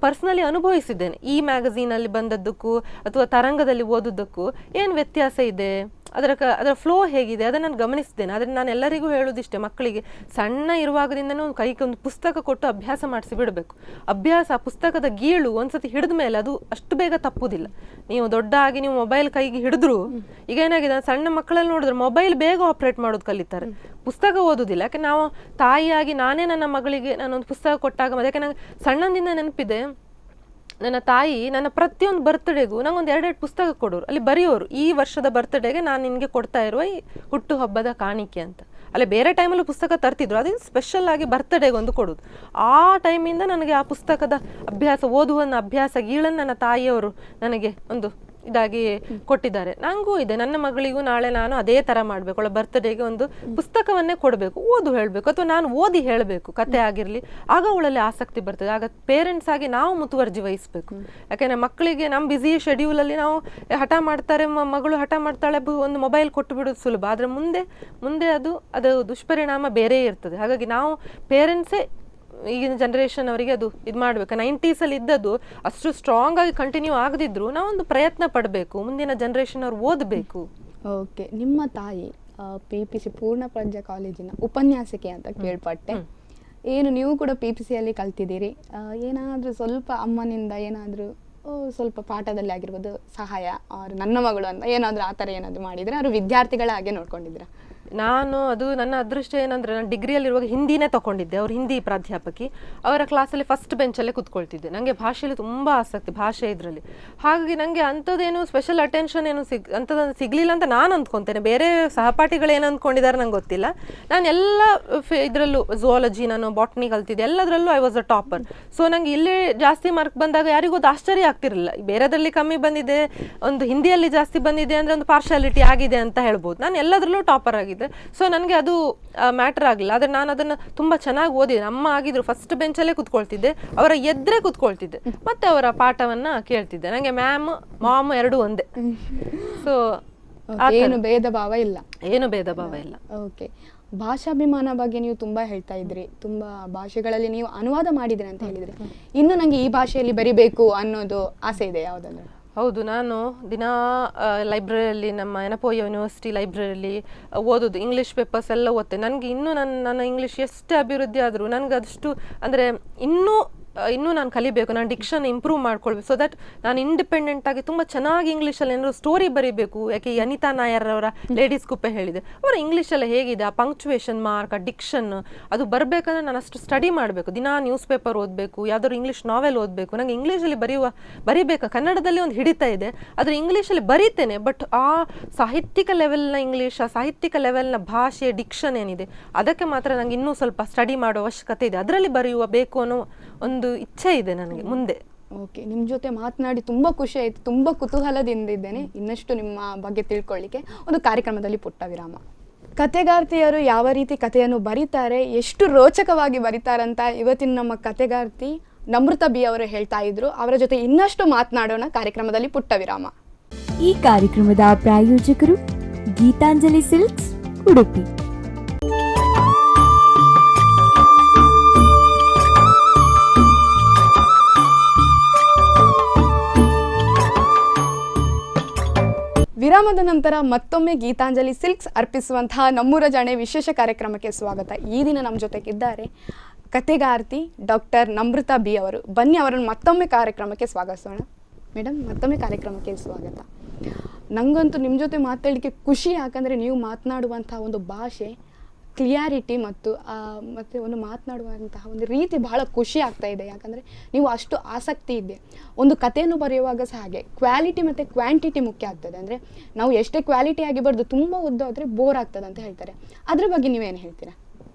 ಪರ್ಸ್ನಲಿ ಅನುಭವಿಸಿದ್ದೇನೆ. ಈ ಮ್ಯಾಗಝೀನಲ್ಲಿ ಬಂದದ್ದಕ್ಕೂ ಅಥವಾ ತರಂಗದಲ್ಲಿ ಓದೋದಕ್ಕೂ ಏನು ವ್ಯತ್ಯಾಸ ಇದೆ, ಅದರ ಫ್ಲೋ ಹೇಗಿದೆ, ಅದನ್ನು ನಾನು ಗಮನಿಸಿದ್ದೇನೆ. ಆದರೆ ನಾನು ಎಲ್ಲರಿಗೂ ಹೇಳೋದಿಷ್ಟೇ, ಮಕ್ಕಳಿಗೆ ಸಣ್ಣ ಇರುವಾಗದಿಂದನೂ ಕೈಗೆ ಒಂದು ಪುಸ್ತಕ ಕೊಟ್ಟು ಅಭ್ಯಾಸ ಮಾಡಿಸಿ ಬಿಡಬೇಕು. ಆ ಪುಸ್ತಕದ ಗೀಳು ಒಂದ್ಸತಿ ಹಿಡಿದ ಮೇಲೆ ಅದು ಅಷ್ಟು ಬೇಗ ತಪ್ಪುದಿಲ್ಲ. ನೀವು ದೊಡ್ಡಾಗಿ ನೀವು ಮೊಬೈಲ್ ಕೈಗೆ ಹಿಡಿದ್ರು, ಈಗ ಏನಾಗಿದೆ, ಸಣ್ಣ ಮಕ್ಕಳಲ್ಲಿ ನೋಡಿದ್ರೆ ಮೊಬೈಲ್ ಬೇಗ ಆಪ್ರೇಟ್ ಮಾಡೋದು ಕಲಿತಾರೆ, ಪುಸ್ತಕ ಓದೋದಿಲ್ಲ. ಯಾಕೆ ನಾವು ತಾಯಿಯಾಗಿ ನಾನೇ ನನ್ನ ಮಗಳಿಗೆ ನಾನೊಂದು ಪುಸ್ತಕ ಕೊಟ್ಟಾಗ, ಅದಕ್ಕೆ ನಂಗೆ ಸಣ್ಣದಿಂದ ನೆನಪಿದೆ, ನನ್ನ ತಾಯಿ ನನ್ನ ಪ್ರತಿಯೊಂದು ಬರ್ತ್ಡೇಗೂ ನಂಗೊಂದು 2 ಪುಸ್ತಕ ಕೊಡೋರು, ಅಲ್ಲಿ ಬರೆಯೋರು, ಈ ವರ್ಷದ ಬರ್ತ್ಡೇಗೆ ನಾನು ನಿನಗೆ ಕೊಡ್ತಾ ಇರುವ ಈ ಹುಟ್ಟುಹಬ್ಬದ ಕಾಣಿಕೆ ಅಂತ. ಅಲ್ಲಿ ಬೇರೆ ಟೈಮಲ್ಲೂ ಪುಸ್ತಕ ತರ್ತಿದ್ರು, ಅದು ಸ್ಪೆಷಲ್ ಆಗಿ ಬರ್ತ್ಡೇಗೆ ಒಂದು ಕೊಡೋದು. ಆ ಟೈಮಿಂದ ನನಗೆ ಆ ಪುಸ್ತಕದ ಓದುವ ಅಭ್ಯಾಸ ಗೀಳನ್ನು ನನ್ನ ತಾಯಿಯವರು ನನಗೆ ಒಂದು ಇದಾಗಿ ಕೊಟ್ಟಿದ್ದಾರೆ. ನನಗೂ ಇದೆ, ನನ್ನ ಮಗಳಿಗೂ ನಾಳೆ ನಾನು ಅದೇ ಥರ ಮಾಡಬೇಕು. ಅವಳ ಬರ್ತ್ಡೇಗೆ ಒಂದು ಪುಸ್ತಕವನ್ನೇ ಕೊಡಬೇಕು, ಓದು ಹೇಳಬೇಕು, ಅಥವಾ ನಾನು ಓದಿ ಹೇಳಬೇಕು, ಕತೆ ಆಗಿರಲಿ. ಆಗ ಅವಳಲ್ಲಿ ಆಸಕ್ತಿ ಬರ್ತದೆ. ಆಗ ಪೇರೆಂಟ್ಸ್ ಆಗಿ ನಾವು ಮುತುವರ್ಜಿ ವಹಿಸಬೇಕು. ಯಾಕೆಂದರೆ ಮಕ್ಕಳಿಗೆ ನಮ್ಮ ಬ್ಯುಸಿ ಶೆಡ್ಯೂಲಲ್ಲಿ ನಾವು ಹಠ ಮಾಡ್ತಾರೆ, ಮಗಳು ಹಠ ಮಾಡ್ತಾಳೆ, ಒಂದು ಮೊಬೈಲ್ ಕೊಟ್ಟು ಬಿಡೋದು ಸುಲಭ. ಆದರೆ ಮುಂದೆ ಅದು ದುಷ್ಪರಿಣಾಮ ಬೇರೆ ಇರ್ತದೆ. ಹಾಗಾಗಿ ನಾವು ಪೇರೆಂಟ್ಸೇ ಈಗಿನ ಜನ್ರೇಷನ್ ಅವರಿಗೆ ಅದು ಇದು ಮಾಡಬೇಕು. 90ಸಲ್ಲಿ ಇದ್ದದ್ದು ಅಷ್ಟು ಸ್ಟ್ರಾಂಗ್ ಆಗಿ ಕಂಟಿನ್ಯೂ ಆಗದಿದ್ರು ನಾವೊಂದು ಪ್ರಯತ್ನ ಪಡಬೇಕು, ಮುಂದಿನ ಜನ್ರೇಷನ್ ಅವ್ರು ಓದಬೇಕು. ಓಕೆ, ನಿಮ್ಮ ತಾಯಿ PPC ಪೂರ್ಣ ಪ್ರಜ್ಞಾ ಕಾಲೇಜಿನ ಉಪನ್ಯಾಸಕಿ ಅಂತ ಕೇಳ್ಪಟ್ಟೆ. ಏನು ನೀವು ಕೂಡ PPCಯಲ್ಲಿ ಕಲ್ತಿದ್ದೀರಿ, ಏನಾದರೂ ಸ್ವಲ್ಪ ಅಮ್ಮನಿಂದ ಏನಾದರೂ ಸ್ವಲ್ಪ ಪಾಠದಲ್ಲಿ ಆಗಿರ್ಬೋದು ಸಹಾಯ, ಅವ್ರು ನನ್ನ ಮಗಳು ಅಂತ ಏನಾದರೂ ಆ ಥರ ಏನಾದರೂ ಮಾಡಿದರೆ ಅವರು ವಿದ್ಯಾರ್ಥಿಗಳ ಹಾಗೆ ನೋಡ್ಕೊಂಡಿದ್ರ? ಅದು ನನ್ನ ಅದೃಷ್ಟ ಏನಂದರೆ, ನಾನು ಡಿಗ್ರಿಯಲ್ಲಿರುವಾಗ ಹಿಂದಿನೇ ತಗೊಂಡಿದ್ದೆ. ಅವ್ರು ಹಿಂದಿ ಪ್ರಾಧ್ಯಾಪಕಿ, ಅವರ ಕ್ಲಾಸಲ್ಲಿ ಫಸ್ಟ್ ಬೆಂಚಲ್ಲೇ ಕೂತ್ಕೊಳ್ತಿದ್ದೆ. ನನಗೆ ಭಾಷೆಯಲ್ಲಿ ತುಂಬ ಆಸಕ್ತಿ, ಭಾಷೆ ಇದರಲ್ಲಿ. ಹಾಗಾಗಿ ನನಗೆ ಅಂಥದ್ದೇನು ಸ್ಪೆಷಲ್ ಅಟೆನ್ಷನ್ ಏನು ಅಂಥದ್ದು ಸಿಗಲಿಲ್ಲ ಅಂತ ನಾನು ಅಂದ್ಕೊತೇನೆ. ಬೇರೆ ಸಹಪಾಠಿಗಳು ಏನು ಅಂದ್ಕೊಂಡಿದ್ದಾರೆ ನಂಗೆ ಗೊತ್ತಿಲ್ಲ. ನಾನು ಎಲ್ಲ ಇದರಲ್ಲೂ ಝುವಾಲಜಿ, ನಾನು ಬಾಟ್ನಿ ಕಲ್ತಿದ್ದೆ, ಎಲ್ಲದರಲ್ಲೂ I was a topper. So ನನಗೆ ಇಲ್ಲಿ ಜಾಸ್ತಿ ಮಾರ್ಕ್ ಬಂದಾಗ ಯಾರಿಗೂ ಅದು ಆಶ್ಚರ್ಯ ಆಗ್ತಿರಲಿಲ್ಲ. ಬೇರೆದರಲ್ಲಿ ಕಮ್ಮಿ ಬಂದಿದೆ, ಒಂದು ಹಿಂದಿಯಲ್ಲಿ ಜಾಸ್ತಿ ಬಂದಿದೆ ಅಂದರೆ ಒಂದು ಪಾರ್ಶಾಲಿಟಿ ಆಗಿದೆ ಅಂತ ಹೇಳ್ಬೋದು. ನಾನು ಎಲ್ಲದರಲ್ಲೂ ಟಾಪರ್ ಆಗಿದ್ದೆ. ಸೊ ನನಗೆ ಅದು ಮ್ಯಾಟರ್ ಆಗಲಿಲ್ಲ. ಆದರೆ ನಾನು ಅದನ್ನು ತುಂಬ ಚೆನ್ನಾಗಿ ಓದಿದೆ. ಅಮ್ಮ ಆಗಿದ್ರು ಫಸ್ಟ್ ಬೆಂಚಲ್ಲೇ ಕೂತ್ಕೊಳ್ತಿದ್ದೆ, ಅವರ ಎದುರೇ ಕೂತ್ಕೊಳ್ತಿದ್ದೆ, ಮತ್ತೆ ಅವರ ಪಾಠವನ್ನು ಕೇಳ್ತಿದ್ದೆ. ನನಗೆ ಮಾಮ್ ಎರಡೂ ಒಂದೇ. ಸೊ ಏನು ಭೇದ ಭಾವ ಇಲ್ಲ. ಓಕೆ, ಭಾಷಾಭಿಮಾನ ಬಗ್ಗೆ ನೀವು ತುಂಬ ಹೇಳ್ತಾ ಇದ್ರಿ, ತುಂಬ ಭಾಷೆಗಳಲ್ಲಿ ನೀವು ಅನುವಾದ ಮಾಡಿದ್ರಿ ಅಂತ ಹೇಳಿದ್ರಿ. ಇನ್ನು ನನಗೆ ಈ ಭಾಷೆಯಲ್ಲಿ ಬರಿಬೇಕು ಅನ್ನೋದು ಆಸೆ ಇದೆ ಯಾವುದಾದ್ರು? ಹೌದು, ನಾನು ದಿನ ಲೈಬ್ರರಿಯಲ್ಲಿ, ನಮ್ಮ ಎನಪೋಯ ಯೂನಿವರ್ಸಿಟಿ ಲೈಬ್ರರಿಯಲ್ಲಿ ಓದೋದು, ಇಂಗ್ಲೀಷ್ ಪೇಪರ್ಸ್ ಎಲ್ಲ ಓದ್ತೆ. ನನಗೆ ಇನ್ನೂ ನನ್ನ ಇಂಗ್ಲೀಷ್ ಎಷ್ಟೇ ಅಭಿವೃದ್ಧಿ ಆದರೂ ನನಗೆ ಅದಷ್ಟು ಅಂದರೆ ಇನ್ನೂ ನಾನು ಕಲಿಬೇಕು, ನಾನು ಡಿಕ್ಷನ್ ಇಂಪ್ರೂವ್ ಮಾಡ್ಕೊಳ್ಬೇಕು. ಸೊ ದಟ್ ನಾನು ಇಂಡಿಪೆಂಡೆಂಟ್ ಆಗಿ ತುಂಬ ಚೆನ್ನಾಗಿ ಇಂಗ್ಲೀಷಲ್ಲಿ ಏನಾದ್ರು ಸ್ಟೋರಿ ಬರೀಬೇಕು. ಯಾಕೆ ಈ ಅನಿತಾ ನಾಯರ್ ಅವರ ಲೇಡೀಸ್ ಕುಪ್ಪೆ ಹೇಳಿದೆ, ಅವರ ಇಂಗ್ಲೀಷಲ್ಲಿ ಹೇಗಿದೆ, ಆ ಪಂಕ್ಚುವೇಷನ್ ಮಾರ್ಕ್, ಆ ಡಿಕ್ಷನ್ ಅದು ಬರಬೇಕಂದ್ರೆ ನಾನು ಅಷ್ಟು ಸ್ಟಡಿ ಮಾಡಬೇಕು. ದಿನ ನ್ಯೂಸ್ ಪೇಪರ್ ಓದಬೇಕು, ಯಾವುದಾದ್ರು ಇಂಗ್ಲೀಷ್ ನಾವೆಲ್ ಓದಬೇಕು. ನನಗೆ ಇಂಗ್ಲೀಷಲ್ಲಿ ಬರೀಬೇಕು. ಕನ್ನಡದಲ್ಲಿ ಒಂದು ಹಿಡಿತಾ ಇದೆ, ಆದರೆ ಇಂಗ್ಲೀಷಲ್ಲಿ ಬರೀತೇನೆ. ಬಟ್ ಆ ಸಾಹಿತ್ಯಿಕ ಲೆವೆಲ್ನ ಇಂಗ್ಲೀಷ್, ಆ ಸಾಹಿತ್ಯಿಕ ಲೆವೆಲ್ನ ಭಾಷೆ, ಡಿಕ್ಷನ್ ಏನಿದೆ ಅದಕ್ಕೆ ಮಾತ್ರ ನನಗೆ ಇನ್ನೂ ಸ್ವಲ್ಪ ಸ್ಟಡಿ ಮಾಡೋ ಅವಶ್ಯಕತೆ ಇದೆ. ಅದರಲ್ಲಿ ಬೇಕು ಅನ್ನೋ ಒಂದು ಇಚ್ಛೆ ಇದೆ ನನಗೆ ಮುಂದೆ. ಓಕೆ, ನಿಮ್ಮ ಜೊತೆ ಮಾತನಾಡಿ ತುಂಬ ಖುಷಿ ಆಯಿತು, ತುಂಬ ಕುತೂಹಲದಿಂದ ಇದ್ದೇನೆ ಇನ್ನಷ್ಟು ನಿಮ್ಮ ಬಗ್ಗೆ ತಿಳ್ಕೊಳ್ಳಿಕ್ಕೆ. ಒಂದು ಕಾರ್ಯಕ್ರಮದಲ್ಲಿ ಪುಟ್ಟ ವಿರಾಮ. ಕತೆಗಾರ್ತಿಯರು ಯಾವ ರೀತಿ ಕಥೆಯನ್ನು ಬರೀತಾರೆ, ಎಷ್ಟು ರೋಚಕವಾಗಿ ಬರೀತಾರಂತ ಇವತ್ತಿನ ನಮ್ಮ ಕತೆಗಾರ್ತಿ ನಮೃತ ಬಿ ಅವರು ಹೇಳ್ತಾ ಇದ್ರು. ಅವರ ಜೊತೆ ಇನ್ನಷ್ಟು ಮಾತನಾಡೋಣ ಕಾರ್ಯಕ್ರಮದಲ್ಲಿ ಪುಟ್ಟ ವಿರಾಮ. ಈ ಕಾರ್ಯಕ್ರಮದ ಪ್ರಾಯೋಜಕರು ಗೀತಾಂಜಲಿ ಸಿಲ್ಕ್ಸ್, ಉಡುಪಿ. ವಿರಾಮದ ನಂತರ ಮತ್ತೊಮ್ಮೆ ಗೀತಾಂಜಲಿ ಸಿಲ್ಕ್ಸ್ ಅರ್ಪಿಸುವಂತಹ ನಮ್ಮೂರ ಜಾಣೆ ವಿಶೇಷ ಕಾರ್ಯಕ್ರಮಕ್ಕೆ ಸ್ವಾಗತ. ಈ ದಿನ ನಮ್ಮ ಜೊತೆಗಿದ್ದಾರೆ ಕತೆಗಾರ್ತಿ ಡಾಕ್ಟರ್ ನಮೃತ ಬಿ ಅವರು. ಬನ್ನಿ ಅವರನ್ನು ಮತ್ತೊಮ್ಮೆ ಕಾರ್ಯಕ್ರಮಕ್ಕೆ ಸ್ವಾಗತಿಸೋಣ. ಮೇಡಮ್, ಮತ್ತೊಮ್ಮೆ ಕಾರ್ಯಕ್ರಮಕ್ಕೆ ಸ್ವಾಗತ. ನನಗಂತೂ ನಿಮ್ಮ ಜೊತೆ ಮಾತಾಡಲಿಕ್ಕೆ ಖುಷಿ, ಯಾಕಂದರೆ ನೀವು ಮಾತನಾಡುವಂತಹ ಒಂದು ಭಾಷೆ ಕ್ಲಿಯಾರಿಟಿ ಮತ್ತು ಒಂದು ಮಾತನಾಡುವಂತಹ ಒಂದು ರೀತಿ ಬಹಳ ಖುಷಿ ಆಗ್ತಾ ಇದೆ. ಯಾಕಂದರೆ ನೀವು ಅಷ್ಟು ಆಸಕ್ತಿ ಇದೆ. ಒಂದು ಕಥೆಯನ್ನು ಬರೆಯುವಾಗ ಸಹ ಹಾಗೆ ಕ್ವಾಲಿಟಿ ಮತ್ತು ಕ್ವಾಂಟಿಟಿ ಮುಖ್ಯ ಆಗ್ತದೆ. ಅಂದರೆ ನಾವು ಎಷ್ಟೇ ಕ್ವಾಲಿಟಿಯಾಗಿ ಬರೆದು ತುಂಬ ಉದ್ದ ಆದರೆ ಬೋರ್ ಆಗ್ತದೆ ಅಂತ ಹೇಳ್ತಾರೆ. ಅದ್ರ ಬಗ್ಗೆ ನೀವೇನು ಹೇಳ್ತೀರಾ?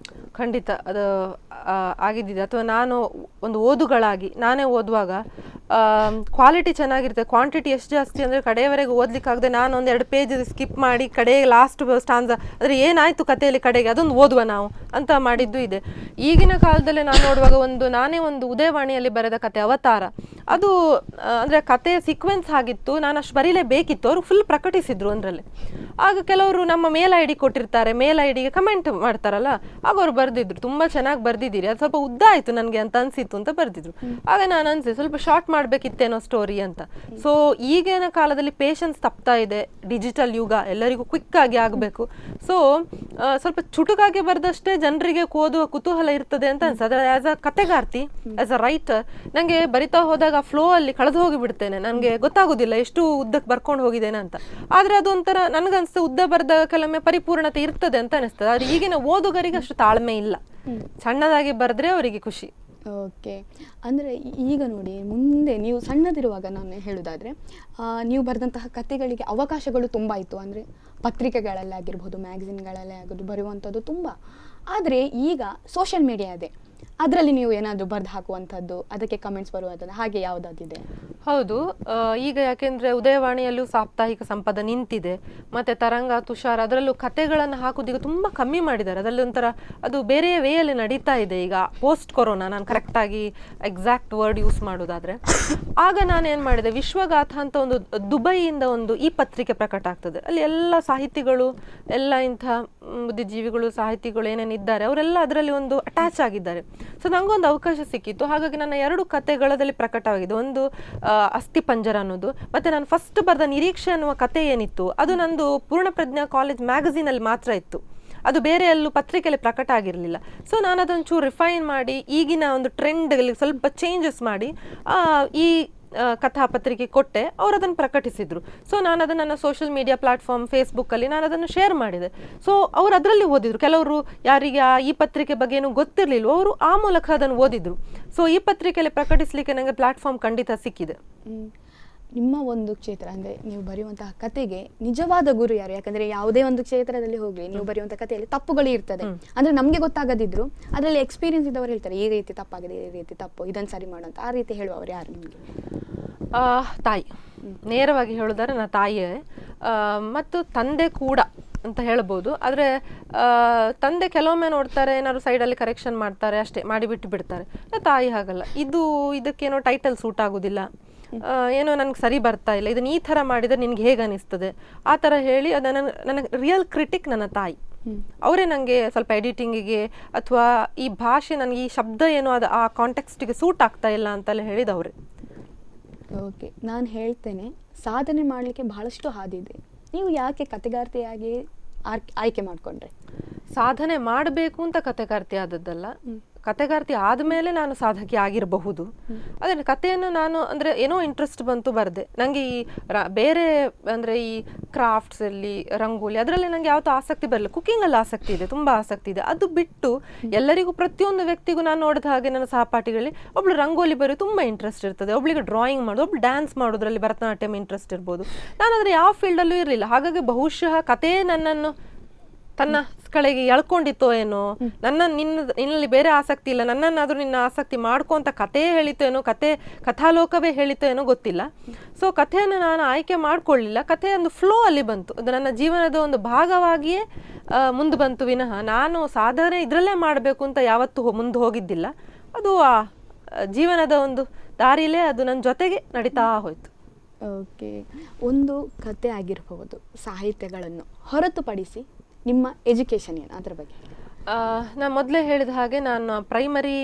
ಖಂಡಿತ ಅದು ಆಗಿದ್ದಿದೆ. ಅಥವಾ ನಾನು ಒಂದು ಓದುಗಳಾಗಿ ನಾನೇ ಓದುವಾಗ ಕ್ವಾಲಿಟಿ ಚೆನ್ನಾಗಿರುತ್ತೆ, ಕ್ವಾಂಟಿಟಿ ಎಷ್ಟು ಜಾಸ್ತಿ ಅಂದರೆ ಕಡೆಯವರೆಗೆ ಓದಲಿಕ್ಕಾಗದೆ ನಾನು ಒಂದು 2 ಪೇಜ್ ಸ್ಕಿಪ್ ಮಾಡಿ ಕಡೆಗೆ ಲಾಸ್ಟ್ ಸ್ಟಾನ್ಸ ಅಂದರೆ ಏನಾಯಿತು ಕಥೆಯಲ್ಲಿ ಕಡೆಗೆ ಅದೊಂದು ಓದುವ ನಾವು ಅಂತ ಮಾಡಿದ್ದು ಇದೆ. ಈಗಿನ ಕಾಲದಲ್ಲಿ ನಾನು ನೋಡುವಾಗ ನಾನೇ ಒಂದು ಉದಯವಾಣಿಯಲ್ಲಿ ಬರೆದ ಕತೆ ಅವತಾರ, ಅದು ಅಂದರೆ ಕಥೆಯ ಸೀಕ್ವೆನ್ಸ್ ಆಗಿತ್ತು. ನಾನು ಅಷ್ಟು ಬರೀಲೇಬೇಕಿತ್ತು, ಅವರು ಫುಲ್ ಪ್ರಕಟಿಸಿದ್ರು ಅದರಲ್ಲಿ. ಆಗ ಕೆಲವರು ನಮ್ಮ ಮೇಲ್ ಐ ಡಿ ಕೊಟ್ಟಿರ್ತಾರೆ, ಮೇಲ್ ಐ ಡಿಗೆ ಕಮೆಂಟ್ ಮಾಡ್ತಾರಲ್ಲ, ಆಗ ಅವ್ರು ಬರೆದಿದ್ರು ತುಂಬ ಚೆನ್ನಾಗಿ ಬರೆದಿದ್ದೀರಿ, ಅದು ಸ್ವಲ್ಪ ಉದ್ದ ಆಯಿತು ನನಗೆ ಅಂತ ಅನಿಸಿತ್ತು ಅಂತ ಬರೆದಿದ್ರು. ಆಗ ನಾನು ಅನಿಸಿ ಸ್ವಲ್ಪ ಶಾರ್ಟ್ ಮಾಡಬೇಕಿತ್ತೇನೋ ಸ್ಟೋರಿ ಅಂತ. ಸೊ ಈಗಿನ ಕಾಲದಲ್ಲಿ ಪೇಷನ್ಸ್ ತಪ್ತಾ ಇದೆ, ಡಿಜಿಟಲ್ ಯುಗ, ಎಲ್ಲರಿಗೂ ಕ್ವಿಕ್ ಆಗಿ ಆಗಬೇಕು. ಸೊ ಸ್ವಲ್ಪ ಚುಟುಕಾಗಿ ಬರೆದಷ್ಟೇ ಜನರಿಗೆ ಓದುವ ಕುತೂಹಲ ಇರ್ತದೆ ಅಂತ ಅನ್ಸುತ್ತೆ. ಆದರೆ ಆ್ಯಸ್ ಅ ಕತೆಗಾರ್ತಿ, ಆ್ಯಸ್ ಅ ರೈಟರ್, ನನಗೆ ಬರಿತಾ ಹೋದಾಗ ಫ್ಲೋ ಅಲ್ಲಿ ಕಳೆದು ಹೋಗಿಬಿಡ್ತೇನೆ, ನನಗೆ ಗೊತ್ತಾಗೋದಿಲ್ಲ ಎಷ್ಟು ಉದ್ದಕ್ಕೆ ಬರ್ಕೊಂಡು ಹೋಗಿದ್ದೇನೆ ಅಂತ. ಆದರೆ ಅದೊಂಥರ ನನಗನ್ಸುತ್ತೆ ಉದ್ದ ಬರೆದ ಕೆಲವೊಮ್ಮೆ ಪರಿಪೂರ್ಣತೆ ಇರ್ತದೆ ಅಂತ ಅನಿಸ್ತದೆ. ಆದರೆ ಈಗಿನ ಓದುಗರಿಗೆ ಅಷ್ಟು ತಾಳ್ಮೆ ಇಲ್ಲ, ಸಣ್ಣದಾಗಿ ಬರೆದ್ರೆ ಅವರಿಗೆ ಖುಷಿ. ಓಕೆ, ಅಂದರೆ ಈಗ ನೋಡಿ, ಮುಂದೆ ನೀವು ಸಣ್ಣದಿರುವಾಗ ನಾನು ಹೇಳೋದಾದರೆ ನೀವು ಬರೆದಂತಹ ಕಥೆಗಳಿಗೆ ಅವಕಾಶಗಳು ತುಂಬ ಇತ್ತು. ಅಂದರೆ ಪತ್ರಿಕೆಗಳಲ್ಲೇ ಆಗಿರ್ಬೋದು, ಮ್ಯಾಗಝಿನ್ಗಳಲ್ಲೇ ಆಗೋದು ಬರೆಯುವಂಥದ್ದು ತುಂಬ. ಆದರೆ ಈಗ ಸೋಷಿಯಲ್ ಮೀಡಿಯಾ ಇದೆ, ಅದರಲ್ಲಿ ನೀವು ಏನಾದರೂ ಬರೆದು ಹಾಕುವಂಥದ್ದು, ಅದಕ್ಕೆ ಕಮೆಂಟ್ಸ್ ಬರುವಂಥದ್ದು, ಹಾಗೆ ಯಾವುದಾದಿದೆ? ಹೌದು, ಈಗ ಯಾಕೆಂದರೆ ಉದಯವಾಣಿಯಲ್ಲೂ ಸಾಪ್ತಾಹಿಕ ಸಂಪದ ನಿಂತಿದೆ, ಮತ್ತು ತರಂಗ, ತುಷಾರ್ ಅದರಲ್ಲೂ ಕತೆಗಳನ್ನು ಹಾಕೋದು ಈಗ ತುಂಬ ಕಮ್ಮಿ ಮಾಡಿದ್ದಾರೆ. ಅದರಲ್ಲಿ ಒಂಥರ ಅದು ಬೇರೆ ವೇಯಲ್ಲಿ ನಡೀತಾ ಇದೆ ಈಗ ಪೋಸ್ಟ್ ಕೊರೋನಾ. ನಾನು ಕರೆಕ್ಟಾಗಿ ಎಕ್ಸಾಕ್ಟ್ ವರ್ಡ್ ಯೂಸ್ ಮಾಡೋದಾದರೆ, ಆಗ ನಾನೇನು ಮಾಡಿದೆ, ವಿಶ್ವಗಾಥ ಅಂತ ಒಂದು ದುಬೈಯಿಂದ ಒಂದು ಈ ಪತ್ರಿಕೆ ಪ್ರಕಟ ಆಗ್ತದೆ. ಅಲ್ಲಿ ಎಲ್ಲ ಸಾಹಿತಿಗಳು, ಎಲ್ಲ ಇಂಥ ಬುದ್ಧಿಜೀವಿಗಳು, ಸಾಹಿತಿಗಳು ಏನೇನಿದ್ದಾರೆ ಅವರೆಲ್ಲ ಅದರಲ್ಲಿ ಒಂದು ಅಟ್ಯಾಚ್ ಆಗಿದ್ದಾರೆ. ಸೊ ನನಗೊಂದು ಅವಕಾಶ ಸಿಕ್ಕಿತ್ತು. ಹಾಗಾಗಿ ನನ್ನ 2 ಕತೆಗಳಲ್ಲಿ ಪ್ರಕಟವಾಗಿದೆ. ಒಂದು ಅಸ್ಥಿ ಪಂಜರ ಅನ್ನೋದು, ಮತ್ತು ನಾನು ಫಸ್ಟ್ ಬರೆದ ನಿರೀಕ್ಷೆ ಅನ್ನುವ ಕತೆ ಏನಿತ್ತು ಅದು ನಂದು ಪೂರ್ಣಪ್ರಜ್ಞಾ ಕಾಲೇಜ್ ಮ್ಯಾಗಝೀನಲ್ಲಿ ಮಾತ್ರ ಇತ್ತು, ಅದು ಬೇರೆ ಎಲ್ಲೂ ಪತ್ರಿಕೆಯಲ್ಲಿ ಪ್ರಕಟ ಆಗಿರಲಿಲ್ಲ. ಸೊ ನಾನು ಅದನ್ನು ಚೂರು ರಿಫೈನ್ ಮಾಡಿ ಈಗಿನ ಒಂದು ಟ್ರೆಂಡ್ಗೆ ಸ್ವಲ್ಪ ಚೇಂಜಸ್ ಮಾಡಿ ಈ ಕಥಾಪತ್ರಿಕೆ ಕೊಟ್ಟೆ, ಅವರು ಅದನ್ನು ಪ್ರಕಟಿಸಿದರು. ಸೊ ನಾನು ಅದನ್ನು ನನ್ನ ಸೋಷಿಯಲ್ ಮೀಡಿಯಾ ಪ್ಲಾಟ್ಫಾರ್ಮ್ ಫೇಸ್ಬುಕ್ಕಲ್ಲಿ ನಾನು ಅದನ್ನು ಶೇರ್ ಮಾಡಿದೆ. ಸೊ ಅವರು ಅದರಲ್ಲಿ ಓದಿದರು. ಕೆಲವರು ಯಾರಿಗೆ ಈ ಪತ್ರಿಕೆ ಬಗ್ಗೆ ಏನೂ ಗೊತ್ತಿರಲಿಲ್ಲ, ಅವರು ಆ ಮೂಲಕ ಅದನ್ನು ಓದಿದರು. ಸೊ ಈ ಪತ್ರಿಕೆಯಲ್ಲಿ ಪ್ರಕಟಿಸಲಿಕ್ಕೆ ನನಗೆ ಪ್ಲಾಟ್ಫಾರ್ಮ್ ಖಂಡಿತ ಸಿಕ್ಕಿದೆ. ನಿಮ್ಮ ಒಂದು ಕ್ಷೇತ್ರ ಅಂದರೆ ನೀವು ಬರೆಯುವಂತಹ ಕತೆಗೆ ನಿಜವಾದ ಗುರು ಯಾರು? ಯಾಕಂದರೆ ಯಾವುದೇ ಒಂದು ಕ್ಷೇತ್ರದಲ್ಲಿ ಹೋಗಿ ನೀವು ಬರೆಯುವಂಥ ಕಥೆಯಲ್ಲಿ ತಪ್ಪುಗಳು ಇರ್ತದೆ, ಅಂದರೆ ನಮಗೆ ಗೊತ್ತಾಗದಿದ್ರು ಅದರಲ್ಲಿ ಎಕ್ಸ್ಪೀರಿಯನ್ಸ್ ಇದ್ದವರು ಹೇಳ್ತಾರೆ ಈ ರೀತಿ ತಪ್ಪಾಗಿದೆ, ಈ ರೀತಿ ತಪ್ಪು, ಇದನ್ನು ಸರಿ ಮಾಡುವಂಥ ಆ ರೀತಿ ಹೇಳುವವರು ಯಾರು ನಿಮಗೆ? ತಾಯಿ, ನೇರವಾಗಿ ಹೇಳೋದಾದ್ರೆ ನನ್ನ ತಾಯಿಯೇ, ಮತ್ತು ತಂದೆ ಕೂಡ ಅಂತ ಹೇಳ್ಬೋದು. ಆದರೆ ತಂದೆ ಕೆಲವೊಮ್ಮೆ ನೋಡ್ತಾರೆ, ಏನಾದ್ರು ಸೈಡಲ್ಲಿ ಕರೆಕ್ಷನ್ ಮಾಡ್ತಾರೆ, ಅಷ್ಟೇ ಮಾಡಿಬಿಟ್ಟು ಬಿಡ್ತಾರೆ. ತಾಯಿ ಹಾಗಲ್ಲ, ಇದಕ್ಕೇನೋ ಟೈಟಲ್ ಸೂಟ್ ಆಗೋದಿಲ್ಲ, ಏನೋ ನನಗೆ ಸರಿ ಬರ್ತಾ ಇಲ್ಲ, ಇದನ್ನು ಈ ಥರ ಮಾಡಿದರೆ ನಿನ್ಗೆ ಹೇಗೆ ಅನಿಸ್ತದೆ, ಆ ಥರ ಹೇಳಿ ಅದನ್ನು ನನಗೆ ರಿಯಲ್ ಕ್ರಿಟಿಕ್ ನನ್ನ ತಾಯಿ. ಅವರೇ ನನಗೆ ಸ್ವಲ್ಪ ಎಡಿಟಿಂಗಿಗೆ ಅಥವಾ ಈ ಭಾಷೆ ನನಗೆ ಈ ಶಬ್ದ ಏನೋ ಅದು ಆ ಕಾಂಟೆಕ್ಸ್ಟಿಗೆ ಸೂಟ್ ಆಗ್ತಾ ಇಲ್ಲ ಅಂತೆಲ್ಲ ಹೇಳಿದವ್ರೆ. ಓಕೆ, ನಾನು ಹೇಳ್ತೇನೆ, ಸಾಧನೆ ಮಾಡಲಿಕ್ಕೆ ಬಹಳಷ್ಟು ಹಾದಿದೆ. ನೀವು ಯಾಕೆ ಕತೆಗಾರ್ತಿಯಾಗಿ ಆಯ್ಕೆ ಮಾಡಿಕೊಂಡ್ರೆ? ಸಾಧನೆ ಮಾಡಬೇಕು ಅಂತ ಕತೆಗಾರ್ತಿ ಆದದ್ದಲ್ಲ, ಕತೆಗಾರ್ತಿ ಆದಮೇಲೆ ನಾನು ಸಾಧಕಿ ಆಗಿರಬಹುದು. ಆದರೆ ಕಥೆಯನ್ನು ನಾನು ಅಂದರೆ ಏನೋ ಇಂಟ್ರೆಸ್ಟ್ ಬಂತು ಬರೆದೆ. ನನಗೆ ಈ ಬೇರೆ ಅಂದರೆ ಈ ಕ್ರಾಫ್ಟ್ಸಲ್ಲಿ, ರಂಗೋಲಿ ಅದರಲ್ಲಿ ನನಗೆ ಯಾವತ್ತೂ ಆಸಕ್ತಿ ಬರಲಿಲ್ಲ. ಕುಕ್ಕಿಂಗಲ್ಲಿ ಆಸಕ್ತಿ ಇದೆ, ತುಂಬ ಆಸಕ್ತಿ ಇದೆ. ಅದು ಬಿಟ್ಟು ಎಲ್ಲರಿಗೂ, ಪ್ರತಿಯೊಂದು ವ್ಯಕ್ತಿಗೂ ನಾನು ನೋಡಿದ ಹಾಗೆ ನನ್ನ ಸಹಪಾಠಿಗಳಲ್ಲಿ ಒಬ್ಳು ರಂಗೋಲಿ ಬರೆಯೋದು ತುಂಬ ಇಂಟ್ರೆಸ್ಟ್ ಇರ್ತದೆ, ಒಬ್ಳಿಗೆ ಡ್ರಾಯಿಂಗ್ ಮಾಡೋದು, ಒಬ್ಳು ಡ್ಯಾನ್ಸ್ ಮಾಡೋದ್ರಲ್ಲಿ ಭರತನಾಟ್ಯಂ ಇಂಟ್ರೆಸ್ಟ್ ಇರ್ಬೋದು. ನಾನು ಆದರೆ ಯಾವ ಫೀಲ್ಡಲ್ಲೂ ಇರಲಿಲ್ಲ. ಹಾಗಾಗಿ ಬಹುಶಃ ಕಥೆಯೇ ನನ್ನನ್ನು ತನ್ನ ಕಡೆಗೆ ಎಳ್ಕೊಂಡಿತ್ತೋ ಏನೋ, ನಿನ್ನಲ್ಲಿ ಬೇರೆ ಆಸಕ್ತಿ ಇಲ್ಲ, ನನ್ನನ್ನಾದ್ರೂ ನಿನ್ನ ಆಸಕ್ತಿ ಮಾಡ್ಕೊ ಅಂತ ಕಥೆ ಹೇಳಿತೋ ಏನೋ, ಕಥಾಲೋಕವೇ ಹೇಳಿತೋ ಏನೋ ಗೊತ್ತಿಲ್ಲ. ಸೊ ಕಥೆಯನ್ನು ನಾನು ಆಯ್ಕೆ ಮಾಡ್ಕೊಳ್ಳಿಲ್ಲ, ಕಥೆಯ ಒಂದು ಫ್ಲೋ ಅಲ್ಲಿ ಬಂತು, ಅದು ನನ್ನ ಜೀವನದ ಒಂದು ಭಾಗವಾಗಿಯೇ ಮುಂದೆ ಬಂತು ವಿನಃ ನಾನು ಸಾಧನೆ ಇದರಲ್ಲೇ ಮಾಡಬೇಕು ಅಂತ ಯಾವತ್ತೂ ಮುಂದೆ ಹೋಗಿದ್ದಿಲ್ಲ. ಅದು ಆ ಜೀವನದ ಒಂದು ದಾರಿಲೇ ಅದು ನನ್ನ ಜೊತೆಗೆ ನಡೀತಾ ಹೋಯ್ತು. ಓಕೆ, ಒಂದು ಕತೆ ಆಗಿರಬಹುದು, ಸಾಹಿತ್ಯಗಳನ್ನು ಹೊರತುಪಡಿಸಿ ನಿಮ್ಮ ಎಜುಕೇಷನ್ ಏನು, ಅದರ ಬಗ್ಗೆ? ನಾನು ಮೊದಲೇ ಹೇಳಿದ ಹಾಗೆ ನಾನು primary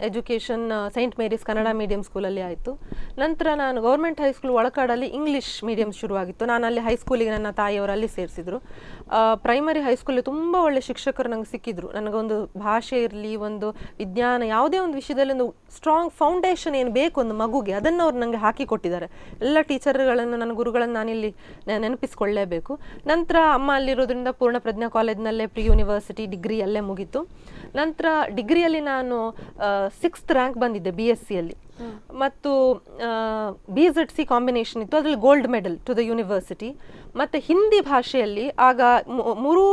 education Saint Mary's Kannada medium ಸ್ಕೂಲಲ್ಲಿ ಆಯಿತು. ನಂತರ ನಾನು ಗೌರ್ಮೆಂಟ್ ಹೈಸ್ಕೂಲ್ ಒಳಕಾಡಲ್ಲಿ ಇಂಗ್ಲೀಷ್ ಮೀಡಿಯಂ ಶುರುವಾಗಿತ್ತು. ನಾನು ಅಲ್ಲಿ ಹೈಸ್ಕೂಲಿಗೆ ನನ್ನ ತಾಯಿಯವರು ಅಲ್ಲಿ ಸೇರಿಸಿದ್ರು. ಪ್ರೈಮರಿ ಹೈಸ್ಕೂಲಲ್ಲಿ ತುಂಬ ಒಳ್ಳೆ ಶಿಕ್ಷಕರು ನಂಗೆ ಸಿಕ್ಕಿದ್ರು. ನನಗೊಂದು ಭಾಷೆ ಇರಲಿ, ಒಂದು ವಿಜ್ಞಾನ, ಯಾವುದೇ ಒಂದು ವಿಷಯದಲ್ಲಿ ಒಂದು ಸ್ಟ್ರಾಂಗ್ ಫೌಂಡೇಶನ್ ಏನು ಬೇಕು ಒಂದು ಮಗುಗೆ, ಅದನ್ನು ಅವ್ರು ನನಗೆ ಹಾಕಿ ಕೊಟ್ಟಿದ್ದಾರೆ. ಎಲ್ಲ ಟೀಚರ್ಗಳನ್ನು, ನನ್ನ ಗುರುಗಳನ್ನು ನಾನಿಲ್ಲಿ ನೆನಪಿಸ್ಕೊಳ್ಳೇಬೇಕು. ನಂತರ ಅಮ್ಮ ಅಲ್ಲಿರೋದ್ರಿಂದ ಪೂರ್ಣ ಪ್ರಜ್ಞಾ ಕಾಲೇಜ್ನಲ್ಲೇ ಪ್ರಿ ಯೂನಿವರ್ಸಿಟಿ ಡಿಗ್ರಿ ಅಲ್ಲೇ ಮುಗೀತು. ನಂತರ ಡಿಗ್ರಿಯಲ್ಲಿ ನಾನು 6th ರ್ಯಾಂಕ್ ಬಂದಿದ್ದೆ BSc ಮತ್ತು BZC ಕಾಂಬಿನೇಷನ್ ಇತ್ತು, ಅದರಲ್ಲಿ gold medal to the university. ಮತ್ತು ಹಿಂದಿ ಭಾಷೆಯಲ್ಲಿ ಆಗ 3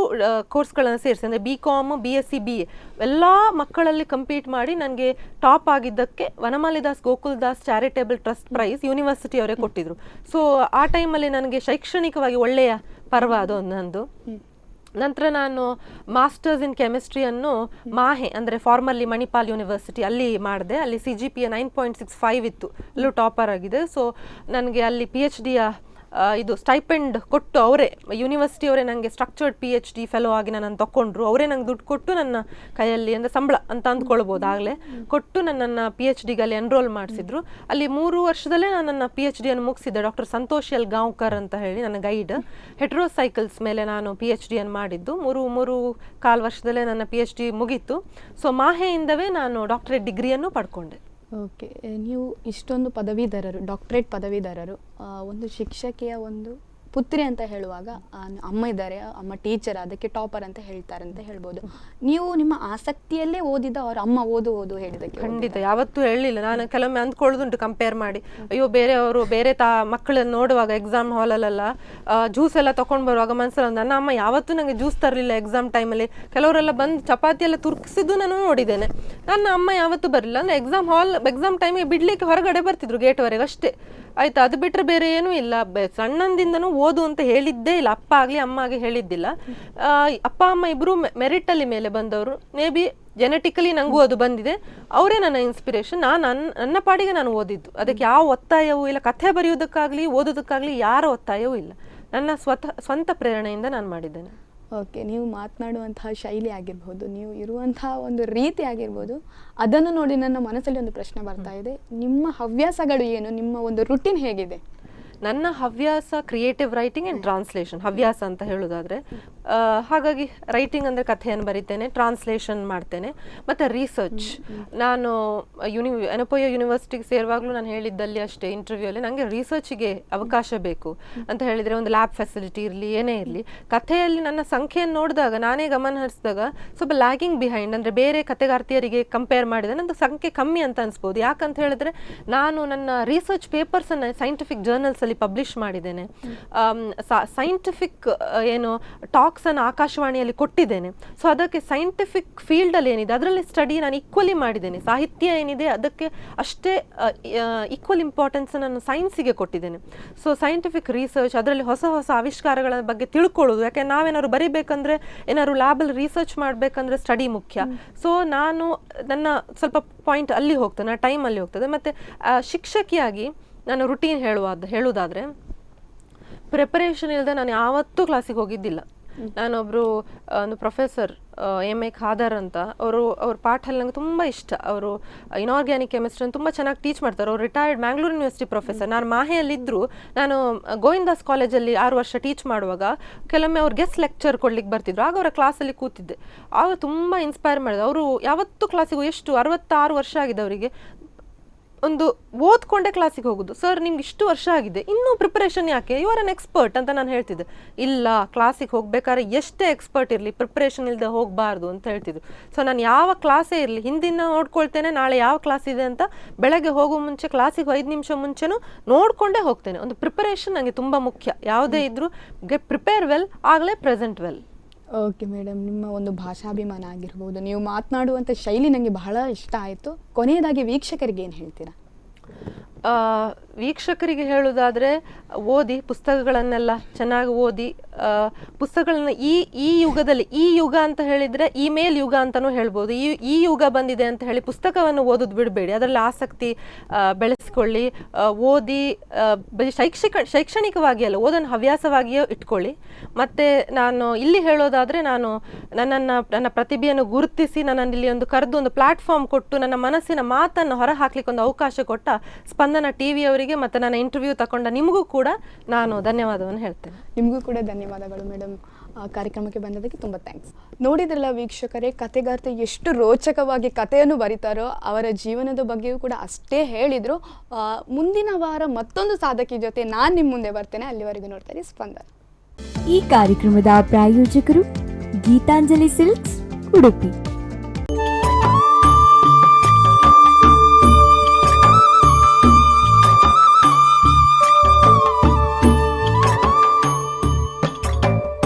ಕೋರ್ಸ್ಗಳನ್ನು ಸೇರಿಸಿ, ಅಂದರೆ BCom, BSc, BA ಎಲ್ಲ ಮಕ್ಕಳಲ್ಲಿ ಕಂಪೀಟ್ ಮಾಡಿ ನನಗೆ ಟಾಪ್ ಆಗಿದ್ದಕ್ಕೆ ವನಮಾಲಿದಾಸ್ Gokaldas charitable trust price university ಅವರೇ ಕೊಟ್ಟಿದ್ರು. ಸೊ ಆ ಟೈಮಲ್ಲಿ ನನಗೆ ಶೈಕ್ಷಣಿಕವಾಗಿ ಒಳ್ಳೆಯ ಪರ್ವ ಅದು ನಂದು. ನಂತರ ನಾನು ಮಾಸ್ಟರ್ಸ್ ಇನ್ ಕೆಮಿಸ್ಟ್ರಿಯನ್ನು ಮಾಹೆ ಅಂದರೆ ಫಾರ್ಮಲ್ಲಿ ಮಣಿಪಾಲ್ ಯೂನಿವರ್ಸಿಟಿ ಅಲ್ಲಿ ಮಾಡಿದೆ. ಅಲ್ಲಿ CGPA 9.65 ಇತ್ತು, ಅಲ್ಲೂ ಟಾಪರ್ ಆಗಿದೆ. ಸೊ ನನಗೆ ಅಲ್ಲಿ PhDಯ ಇದು ಸ್ಟೈಪೆಂಡ್ ಕೊಟ್ಟು ಅವರೇ ಯೂನಿವರ್ಸಿಟಿಯವರೇ ನನಗೆ ಸ್ಟ್ರಕ್ಚರ್ಡ್ PhD ಫೆಲೋ ಆಗಿ ನನ್ನನ್ನು ತಗೊಂಡ್ರು. ಅವರೇ ನಂಗೆ ದುಡ್ಡು ಕೊಟ್ಟು ನನ್ನ ಕೈಯಲ್ಲಿ, ಅಂದರೆ ಸಂಬಳ ಅಂತ ಅಂದ್ಕೊಳ್ಬೋದು ಆಗಲೇ, ಕೊಟ್ಟು ನನ್ನನ್ನು PhDಗೆ ಅಲ್ಲಿ ಎನ್ರೋಲ್ ಮಾಡಿಸಿದ್ರು. ಅಲ್ಲಿ 3 ವರ್ಷದಲ್ಲೇ ನಾನು ನನ್ನ PhDಯನ್ನು ಮುಗಿಸಿದ್ದೆ. ಡಾಕ್ಟರ್ ಸಂತೋಷ್ ಎಲ್ ಗಾಂವ್ಕರ್ ಅಂತ ಹೇಳಿ ನನ್ನ ಗೈಡ್. ಹೆಟ್ರೋಸೈಕಲ್ಸ್ ಮೇಲೆ ನಾನು PhDಯನ್ನು ಮಾಡಿದ್ದು. 3.25 ವರ್ಷದಲ್ಲೇ ನನ್ನ PhD ಮುಗೀತು. ಸೊ ಮಾಹೆಯಿಂದವೇ ನಾನು ಡಾಕ್ಟರೇಟ್ ಡಿಗ್ರಿಯನ್ನು ಪಡ್ಕೊಂಡೆ. ಓಕೆ, ನೀವು ಇಷ್ಟೊಂದು ಪದವೀಧರರು, ಡಾಕ್ಟರೇಟ್ ಪದವೀಧರರು, ಒಂದು ಶಿಕ್ಷಕಿಯ ಒಂದು ಪುತ್ರಿ ಅಂತ ಹೇಳುವಾಗ ಅಮ್ಮ ಇದ್ದಾರೆ, ಅಮ್ಮ ಟೀಚರ್, ಅದಕ್ಕೆ ಟಾಪರ್ ಅಂತ ಹೇಳ್ತಾರೆ ಅಂತ ಹೇಳ್ಬೋದು. ನೀವು ನಿಮ್ಮ ಆಸಕ್ತಿಯಲ್ಲೇ ಓದಿದ ಅವ್ರ ಅಮ್ಮ ಓದು ಹೇಳಿದಕ್ಕೆ? ಖಂಡಿತ ಯಾವತ್ತೂ ಹೇಳಲಿಲ್ಲ. ನಾನು ಕೆಲವೊಮ್ಮೆ ಅಂದ್ಕೊಳ್ಳೋದುಂಟು ಕಂಪೇರ್ ಮಾಡಿ, ಅಯ್ಯೋ ಬೇರೆಯವರು ಬೇರೆ ಮಕ್ಕಳನ್ನು ನೋಡುವಾಗ ಎಕ್ಸಾಮ್ ಹಾಲಲ್ಲೆಲ್ಲ ಜ್ಯೂಸ್ ಎಲ್ಲ ತೊಗೊಂಡು ಬರುವಾಗ ಮನಸ್ಸಲ್ಲಿ ನನ್ನ ಅಮ್ಮ ಯಾವತ್ತೂ ನನಗೆ ಜ್ಯೂಸ್ ತರಲಿಲ್ಲ ಎಕ್ಸಾಮ್ ಟೈಮಲ್ಲಿ. ಕೆಲವರೆಲ್ಲ ಬಂದು ಚಪಾತಿ ಎಲ್ಲ ತುರ್ಕಿಸಿದ್ದು ನಾನು ನೋಡಿದ್ದೇನೆ. ನನ್ನ ಅಮ್ಮ ಯಾವತ್ತೂ ಬರಲಿಲ್ಲ. ಅಂದರೆ ಎಕ್ಸಾಮ್ ಟೈಮಿಗೆ ಬಿಡಲಿಕ್ಕೆ ಹೊರಗಡೆ ಬರ್ತಿದ್ರು ಗೇಟ್ವರೆಗೆ ಅಷ್ಟೇ, ಆಯ್ತಾ. ಅದು ಬಿಟ್ಟರೆ ಬೇರೆ ಏನೂ ಇಲ್ಲ. ಸಣ್ಣಂದಿಂದನೂ ಓದು ಅಂತ ಹೇಳಿದ್ದೇ ಇಲ್ಲ, ಅಪ್ಪ ಆಗಲಿ ಅಮ್ಮ ಆಗಿ ಹೇಳಿದ್ದಿಲ್ಲ. ಅಪ್ಪ ಅಮ್ಮ ಇಬ್ಬರು ಮೆರಿಟಲ್ಲಿ ಮೇಲೆ ಬಂದವರು. ಮೇ ಬಿ ಜೆನೆಟಿಕಲಿ ನನಗೂ ಅದು ಬಂದಿದೆ. ಅವರೇ ನನ್ನ ಇನ್ಸ್ಪಿರೇಷನ್. ನನ್ನ ಪಾಡಿಗೆ ನಾನು ಓದಿದ್ದು, ಅದಕ್ಕೆ ಯಾವ ಒತ್ತಾಯವೂ ಇಲ್ಲ. ಕಥೆ ಬರೆಯೋದಕ್ಕಾಗಲಿ ಓದೋದಕ್ಕಾಗಲಿ ಯಾರ ಒತ್ತಾಯವೂ ಇಲ್ಲ. ನನ್ನ ಸ್ವಂತ ಪ್ರೇರಣೆಯಿಂದ ನಾನು ಮಾಡಿದ್ದೇನೆ. ಓಕೆ, ನೀವು ಮಾತನಾಡುವಂತಹ ಶೈಲಿ ಆಗಿರ್ಬೋದು, ನೀವು ಇರುವಂತಹ ಒಂದು ರೀತಿ ಆಗಿರ್ಬೋದು, ಅದನ್ನು ನೋಡಿ ನನ್ನ ಮನಸ್ಸಲ್ಲಿ ಒಂದು ಪ್ರಶ್ನೆ ಬರ್ತಾ ಇದೆ. ನಿಮ್ಮ ಹವ್ಯಾಸಗಳು ಏನು? ನಿಮ್ಮ ಒಂದು ರುಟೀನ್ ಹೇಗಿದೆ? ನನ್ನ ಹವ್ಯಾಸ ಕ್ರಿಯೇಟಿವ್ ರೈಟಿಂಗ್ ಆ್ಯಂಡ್ ಟ್ರಾನ್ಸ್ಲೇಷನ್, ಹವ್ಯಾಸ ಅಂತ ಹೇಳೋದಾದರೆ. ಹಾಗಾಗಿ ರೈಟಿಂಗ್ ಅಂದರೆ ಕಥೆಯನ್ನು ಬರಿತೇನೆ, ಟ್ರಾನ್ಸ್ಲೇಷನ್ ಮಾಡ್ತೇನೆ, ಮತ್ತು ರಿಸರ್ಚ್. ನಾನು ಅನುಪಯ ಯೂನಿವರ್ಸಿಟಿಗೆ ಸೇರುವಾಗಲೂ ನಾನು ಹೇಳಿದ್ದಲ್ಲಿ ಅಷ್ಟೇ ಇಂಟರ್ವ್ಯೂಯಲ್ಲಿ, ನನಗೆ ರಿಸರ್ಚಿಗೆ ಅವಕಾಶ ಬೇಕು ಅಂತ ಹೇಳಿದರೆ ಒಂದು ಲ್ಯಾಬ್ ಫೆಸಿಲಿಟಿ ಇರಲಿ, ಏನೇ ಇರಲಿ. ಕಥೆಯಲ್ಲಿ ನನ್ನ ಸಂಖ್ಯೆಯನ್ನು ನೋಡಿದಾಗ, ನಾನೇ ಗಮನ ಹರಿಸಿದಾಗ ಸ್ವಲ್ಪ ಲ್ಯಾಗಿಂಗ್ ಬಿಹೈಂಡ್, ಅಂದರೆ ಬೇರೆ ಕಥೆಗಾರ್ತಿಯರಿಗೆ ಕಂಪೇರ್ ಮಾಡಿದರೆ ನಂದು ಸಂಖ್ಯೆ ಕಮ್ಮಿ ಅಂತ ಅನಿಸ್ಬೋದು. ಯಾಕಂತ ಹೇಳಿದ್ರೆ ನಾನು ನನ್ನ ರಿಸರ್ಚ್ ಪೇಪರ್ಸನ್ನು ಸೈಂಟಿಫಿಕ್ ಜರ್ನಲ್ಸಲ್ಲಿ ಪಬ್ಲಿಷ್ ಮಾಡಿದ್ದೇನೆ. ಸೈಂಟಿಫಿಕ್ ಏನು ಟಾಕ್ಸನ್ನು ಆಕಾಶವಾಣಿಯಲ್ಲಿ ಕೊಟ್ಟಿದ್ದೇನೆ. ಸೊ ಅದಕ್ಕೆ ಸೈಂಟಿಫಿಕ್ ಫೀಲ್ಡಲ್ಲಿ ಏನಿದೆ ಅದರಲ್ಲಿ ಸ್ಟಡಿ ನಾನು ಈಕ್ವಲಿ ಮಾಡಿದ್ದೇನೆ. ಸಾಹಿತ್ಯ ಏನಿದೆ ಅದಕ್ಕೆ ಅಷ್ಟೇ ಈಕ್ವಲ್ ಇಂಪಾರ್ಟೆನ್ಸ್ ನಾನು ಸೈನ್ಸಿಗೆ ಕೊಟ್ಟಿದ್ದೇನೆ. ಸೊ ಸೈಂಟಿಫಿಕ್ ರಿಸರ್ಚ್, ಅದರಲ್ಲಿ ಹೊಸ ಹೊಸ ಆವಿಷ್ಕಾರಗಳ ಬಗ್ಗೆ ತಿಳ್ಕೊಳ್ಳೋದು. ಯಾಕೆ ನಾವೇನಾದ್ರು ಬರೀಬೇಕಂದ್ರೆ, ಏನಾದ್ರು ಲ್ಯಾಬಲ್ಲಿ ರಿಸರ್ಚ್ ಮಾಡಬೇಕಂದ್ರೆ ಸ್ಟಡಿ ಮುಖ್ಯ. ಸೊ ನಾನು ನನ್ನ ಸ್ವಲ್ಪ ಪಾಯಿಂಟ್ ಅಲ್ಲಿ ಹೋಗ್ತದೆ, ನನ್ನ ಟೈಮ್ ಅಲ್ಲಿ ಹೋಗ್ತದೆ. ಮತ್ತು ಶಿಕ್ಷಕಿಯಾಗಿ ನಾನು ರುಟೀನ್ ಹೇಳುವುದಾದರೆ, ಪ್ರಿಪರೇಷನ್ ಇಲ್ಲದೆ ನಾನು ಯಾವತ್ತೂ ಕ್ಲಾಸಿಗೆ ಹೋಗಿದ್ದಿಲ್ಲ. ನಾನೊಬ್ಬರು ಒಂದು ಪ್ರೊಫೆಸರ್ MA ಖಾದರ್ ಅಂತ, ಅವ್ರ ಪಾಠಲ್ಲಿ ನಂಗೆ ತುಂಬ ಇಷ್ಟ. ಅವರು ಇನಾರ್ಗ್ಯಾನಿಕ್ ಕೆಮಿಸ್ಟ್ರಿಯನ್ನು ತುಂಬ ಚೆನ್ನಾಗಿ ಟೀಚ್ ಮಾಡ್ತಾರೆ. ಅವರು ರಿಟೈರ್ಡ್ ಮ್ಯಾಂಗ್ಳೂರ್ ಯೂನಿವರ್ಸಿಟಿ ಪ್ರೊಫೆಸರ್. ನಾನು ಮಾಹೆಯಲ್ಲಿದ್ದರು, ನಾನು ಗೋವಿಂದಾಸ್ ಕಾಲೇಜಲ್ಲಿ 6 ವರ್ಷ ಟೀಚ್ ಮಾಡುವಾಗ ಕೆಲವೊಮ್ಮೆ ಅವ್ರು ಗೆಸ್ಟ್ ಲೆಕ್ಚರ್ ಕೊಡ್ಲಿಕ್ಕೆ ಬರ್ತಿದ್ರು. ಆಗ ಅವರ ಕ್ಲಾಸಲ್ಲಿ ಕೂತಿದ್ದೆ. ಆಗ ತುಂಬ ಇನ್ಸ್ಪೈರ್ ಮಾಡಿದೆ. ಅವರು ಯಾವತ್ತೂ ಕ್ಲಾಸಿಗೂ, ಎಷ್ಟು 66 ವರ್ಷ ಆಗಿದೆ ಅವರಿಗೆ, ಒಂದು ಓದ್ಕೊಂಡೆ ಕ್ಲಾಸಿಗೆ ಹೋಗೋದು. ಸರ್ ನಿಮ್ಗೆ ಇಷ್ಟು ವರ್ಷ ಆಗಿದೆ, ಇನ್ನೂ ಪ್ರಿಪರೇಷನ್ ಯಾಕೆ, ಯು ಆರ್ ಅನ್ ಎಕ್ಸ್ಪರ್ಟ್ ಅಂತ ನಾನು ಹೇಳ್ತಿದ್ದೆ. ಇಲ್ಲ, ಕ್ಲಾಸಿಗೆ ಹೋಗ್ಬೇಕಾದ್ರೆ ಎಷ್ಟೇ ಎಕ್ಸ್ಪರ್ಟ್ ಇರಲಿ ಪ್ರಿಪ್ರೇಷನ್ ಇಲ್ಲದೆ ಹೋಗಬಾರ್ದು ಅಂತ ಹೇಳ್ತಿದ್ರು. ಸೊ ನಾನು ಯಾವ ಕ್ಲಾಸೇ ಇರಲಿ ಹಿಂದಿನ ನೋಡ್ಕೊಳ್ತೇನೆ, ನಾಳೆ ಯಾವ ಕ್ಲಾಸ್ ಇದೆ ಅಂತ ಬೆಳಗ್ಗೆ ಹೋಗೋ ಮುಂಚೆ ಕ್ಲಾಸಿಗೆ 5 ನಿಮಿಷ ಮುಂಚೆನೂ ನೋಡಿಕೊಂಡೇ ಹೋಗ್ತೇನೆ. ಒಂದು ಪ್ರಿಪರೇಷನ್ ನನಗೆ ತುಂಬ ಮುಖ್ಯ. ಯಾವುದೇ ಇದ್ರೂ ಗೆಟ್ ಪ್ರಿಪೇರ್ ವೆಲ್, ಆಗಲೇ ಪ್ರೆಸೆಂಟ್ ವೆಲ್. ಓಕೆ ಮೇಡಮ್, ನಿಮ್ಮ ಒಂದು ಭಾಷಾಭಿಮಾನ ಆಗಿರ್ಬೋದು, ನೀವು ಮಾತನಾಡುವಂಥ ಶೈಲಿ ನನಗೆ ಬಹಳ ಇಷ್ಟ ಆಯಿತು. ಕೊನೆಯದಾಗಿ ವೀಕ್ಷಕರಿಗೆ ಏನು ಹೇಳ್ತೀರಾ? ವೀಕ್ಷಕರಿಗೆ ಹೇಳುವುದಾದರೆ ಓದಿ, ಪುಸ್ತಕಗಳನ್ನೆಲ್ಲ ಚೆನ್ನಾಗಿ ಓದಿ. ಪುಸ್ತಕಗಳನ್ನ ಈ ಯುಗದಲ್ಲಿ, ಈ ಯುಗ ಅಂತ ಹೇಳಿದರೆ ಇಮೇಲ್ ಯುಗ ಅಂತಲೂ ಹೇಳ್ಬೋದು. ಈ ಯುಗ ಬಂದಿದೆ ಅಂತ ಹೇಳಿ ಪುಸ್ತಕವನ್ನು ಓದೋದು ಬಿಡಬೇಡಿ, ಅದರಲ್ಲಿ ಆಸಕ್ತಿ ಬೆಳೆಸ್ಕೊಳ್ಳಿ. ಓದಿ, ಬರೀ ಶೈಕ್ಷಣಿಕವಾಗಿ ಅಲ್ಲ, ಓದನ್ನು ಹವ್ಯಾಸವಾಗಿಯೇ ಇಟ್ಕೊಳ್ಳಿ. ಮತ್ತು ನಾನು ಇಲ್ಲಿ ಹೇಳೋದಾದರೆ, ನನ್ನ ಪ್ರತಿಭೆಯನ್ನು ಗುರುತಿಸಿ ನನ್ನನ್ನು ಇಲ್ಲಿ ಒಂದು ಕರೆದು ಒಂದು ಪ್ಲಾಟ್ಫಾರ್ಮ್ ಕೊಟ್ಟು ನನ್ನ ಮನಸ್ಸಿನ ಮಾತನ್ನು ಹೊರ ಹಾಕ್ಲಿಕ್ಕೆ ಒಂದು ಅವಕಾಶ ಕೊಟ್ಟ ಸ್ಪಂದನ ಟಿವಿ ಅವರಿಗೆ ಮತ್ತು ನನ್ನ ಇಂಟರ್ವ್ಯೂ ತಗೊಂಡ ನಿಮಗೂ ಕೂಡ ನಾನು ಧನ್ಯವಾದವನ್ನು ಹೇಳ್ತೇನೆ. ನಿಮಗೂ ಕೂಡ ಧನ್ಯವಾದಗಳು ಮೇಡಮ್. ಕಾರ್ಯಕ್ರಮಕ್ಕೆ ಬಂದದಕ್ಕೆ ತುಂಬ ಥ್ಯಾಂಕ್ಸ್. ನೋಡಿದ್ರಲ್ಲ ವೀಕ್ಷಕರೇ, ಕತೆಗಾರ್ತಿ ಎಷ್ಟು ರೋಚಕವಾಗಿ ಕಥೆಯನ್ನು ಬರೀತಾರೋ, ಅವರ ಜೀವನದ ಬಗ್ಗೆಯೂ ಕೂಡ ಅಷ್ಟೇ ಹೇಳಿದರು. ಮುಂದಿನ ವಾರ ಮತ್ತೊಂದು ಸಾಧಕಿ ಜೊತೆ ನಾನು ನಿಮ್ಮ ಮುಂದೆ ಬರ್ತೇನೆ. ಅಲ್ಲಿವರೆಗೂ ನೋಡ್ತಾರೆ ಸ್ಪಂದನ. ಈ ಕಾರ್ಯಕ್ರಮದ ಪ್ರಾಯೋಜಕರು ಗೀತಾಂಜಲಿ ಸಿಲ್ಕ್ಸ್, ಉಡುಪಿ.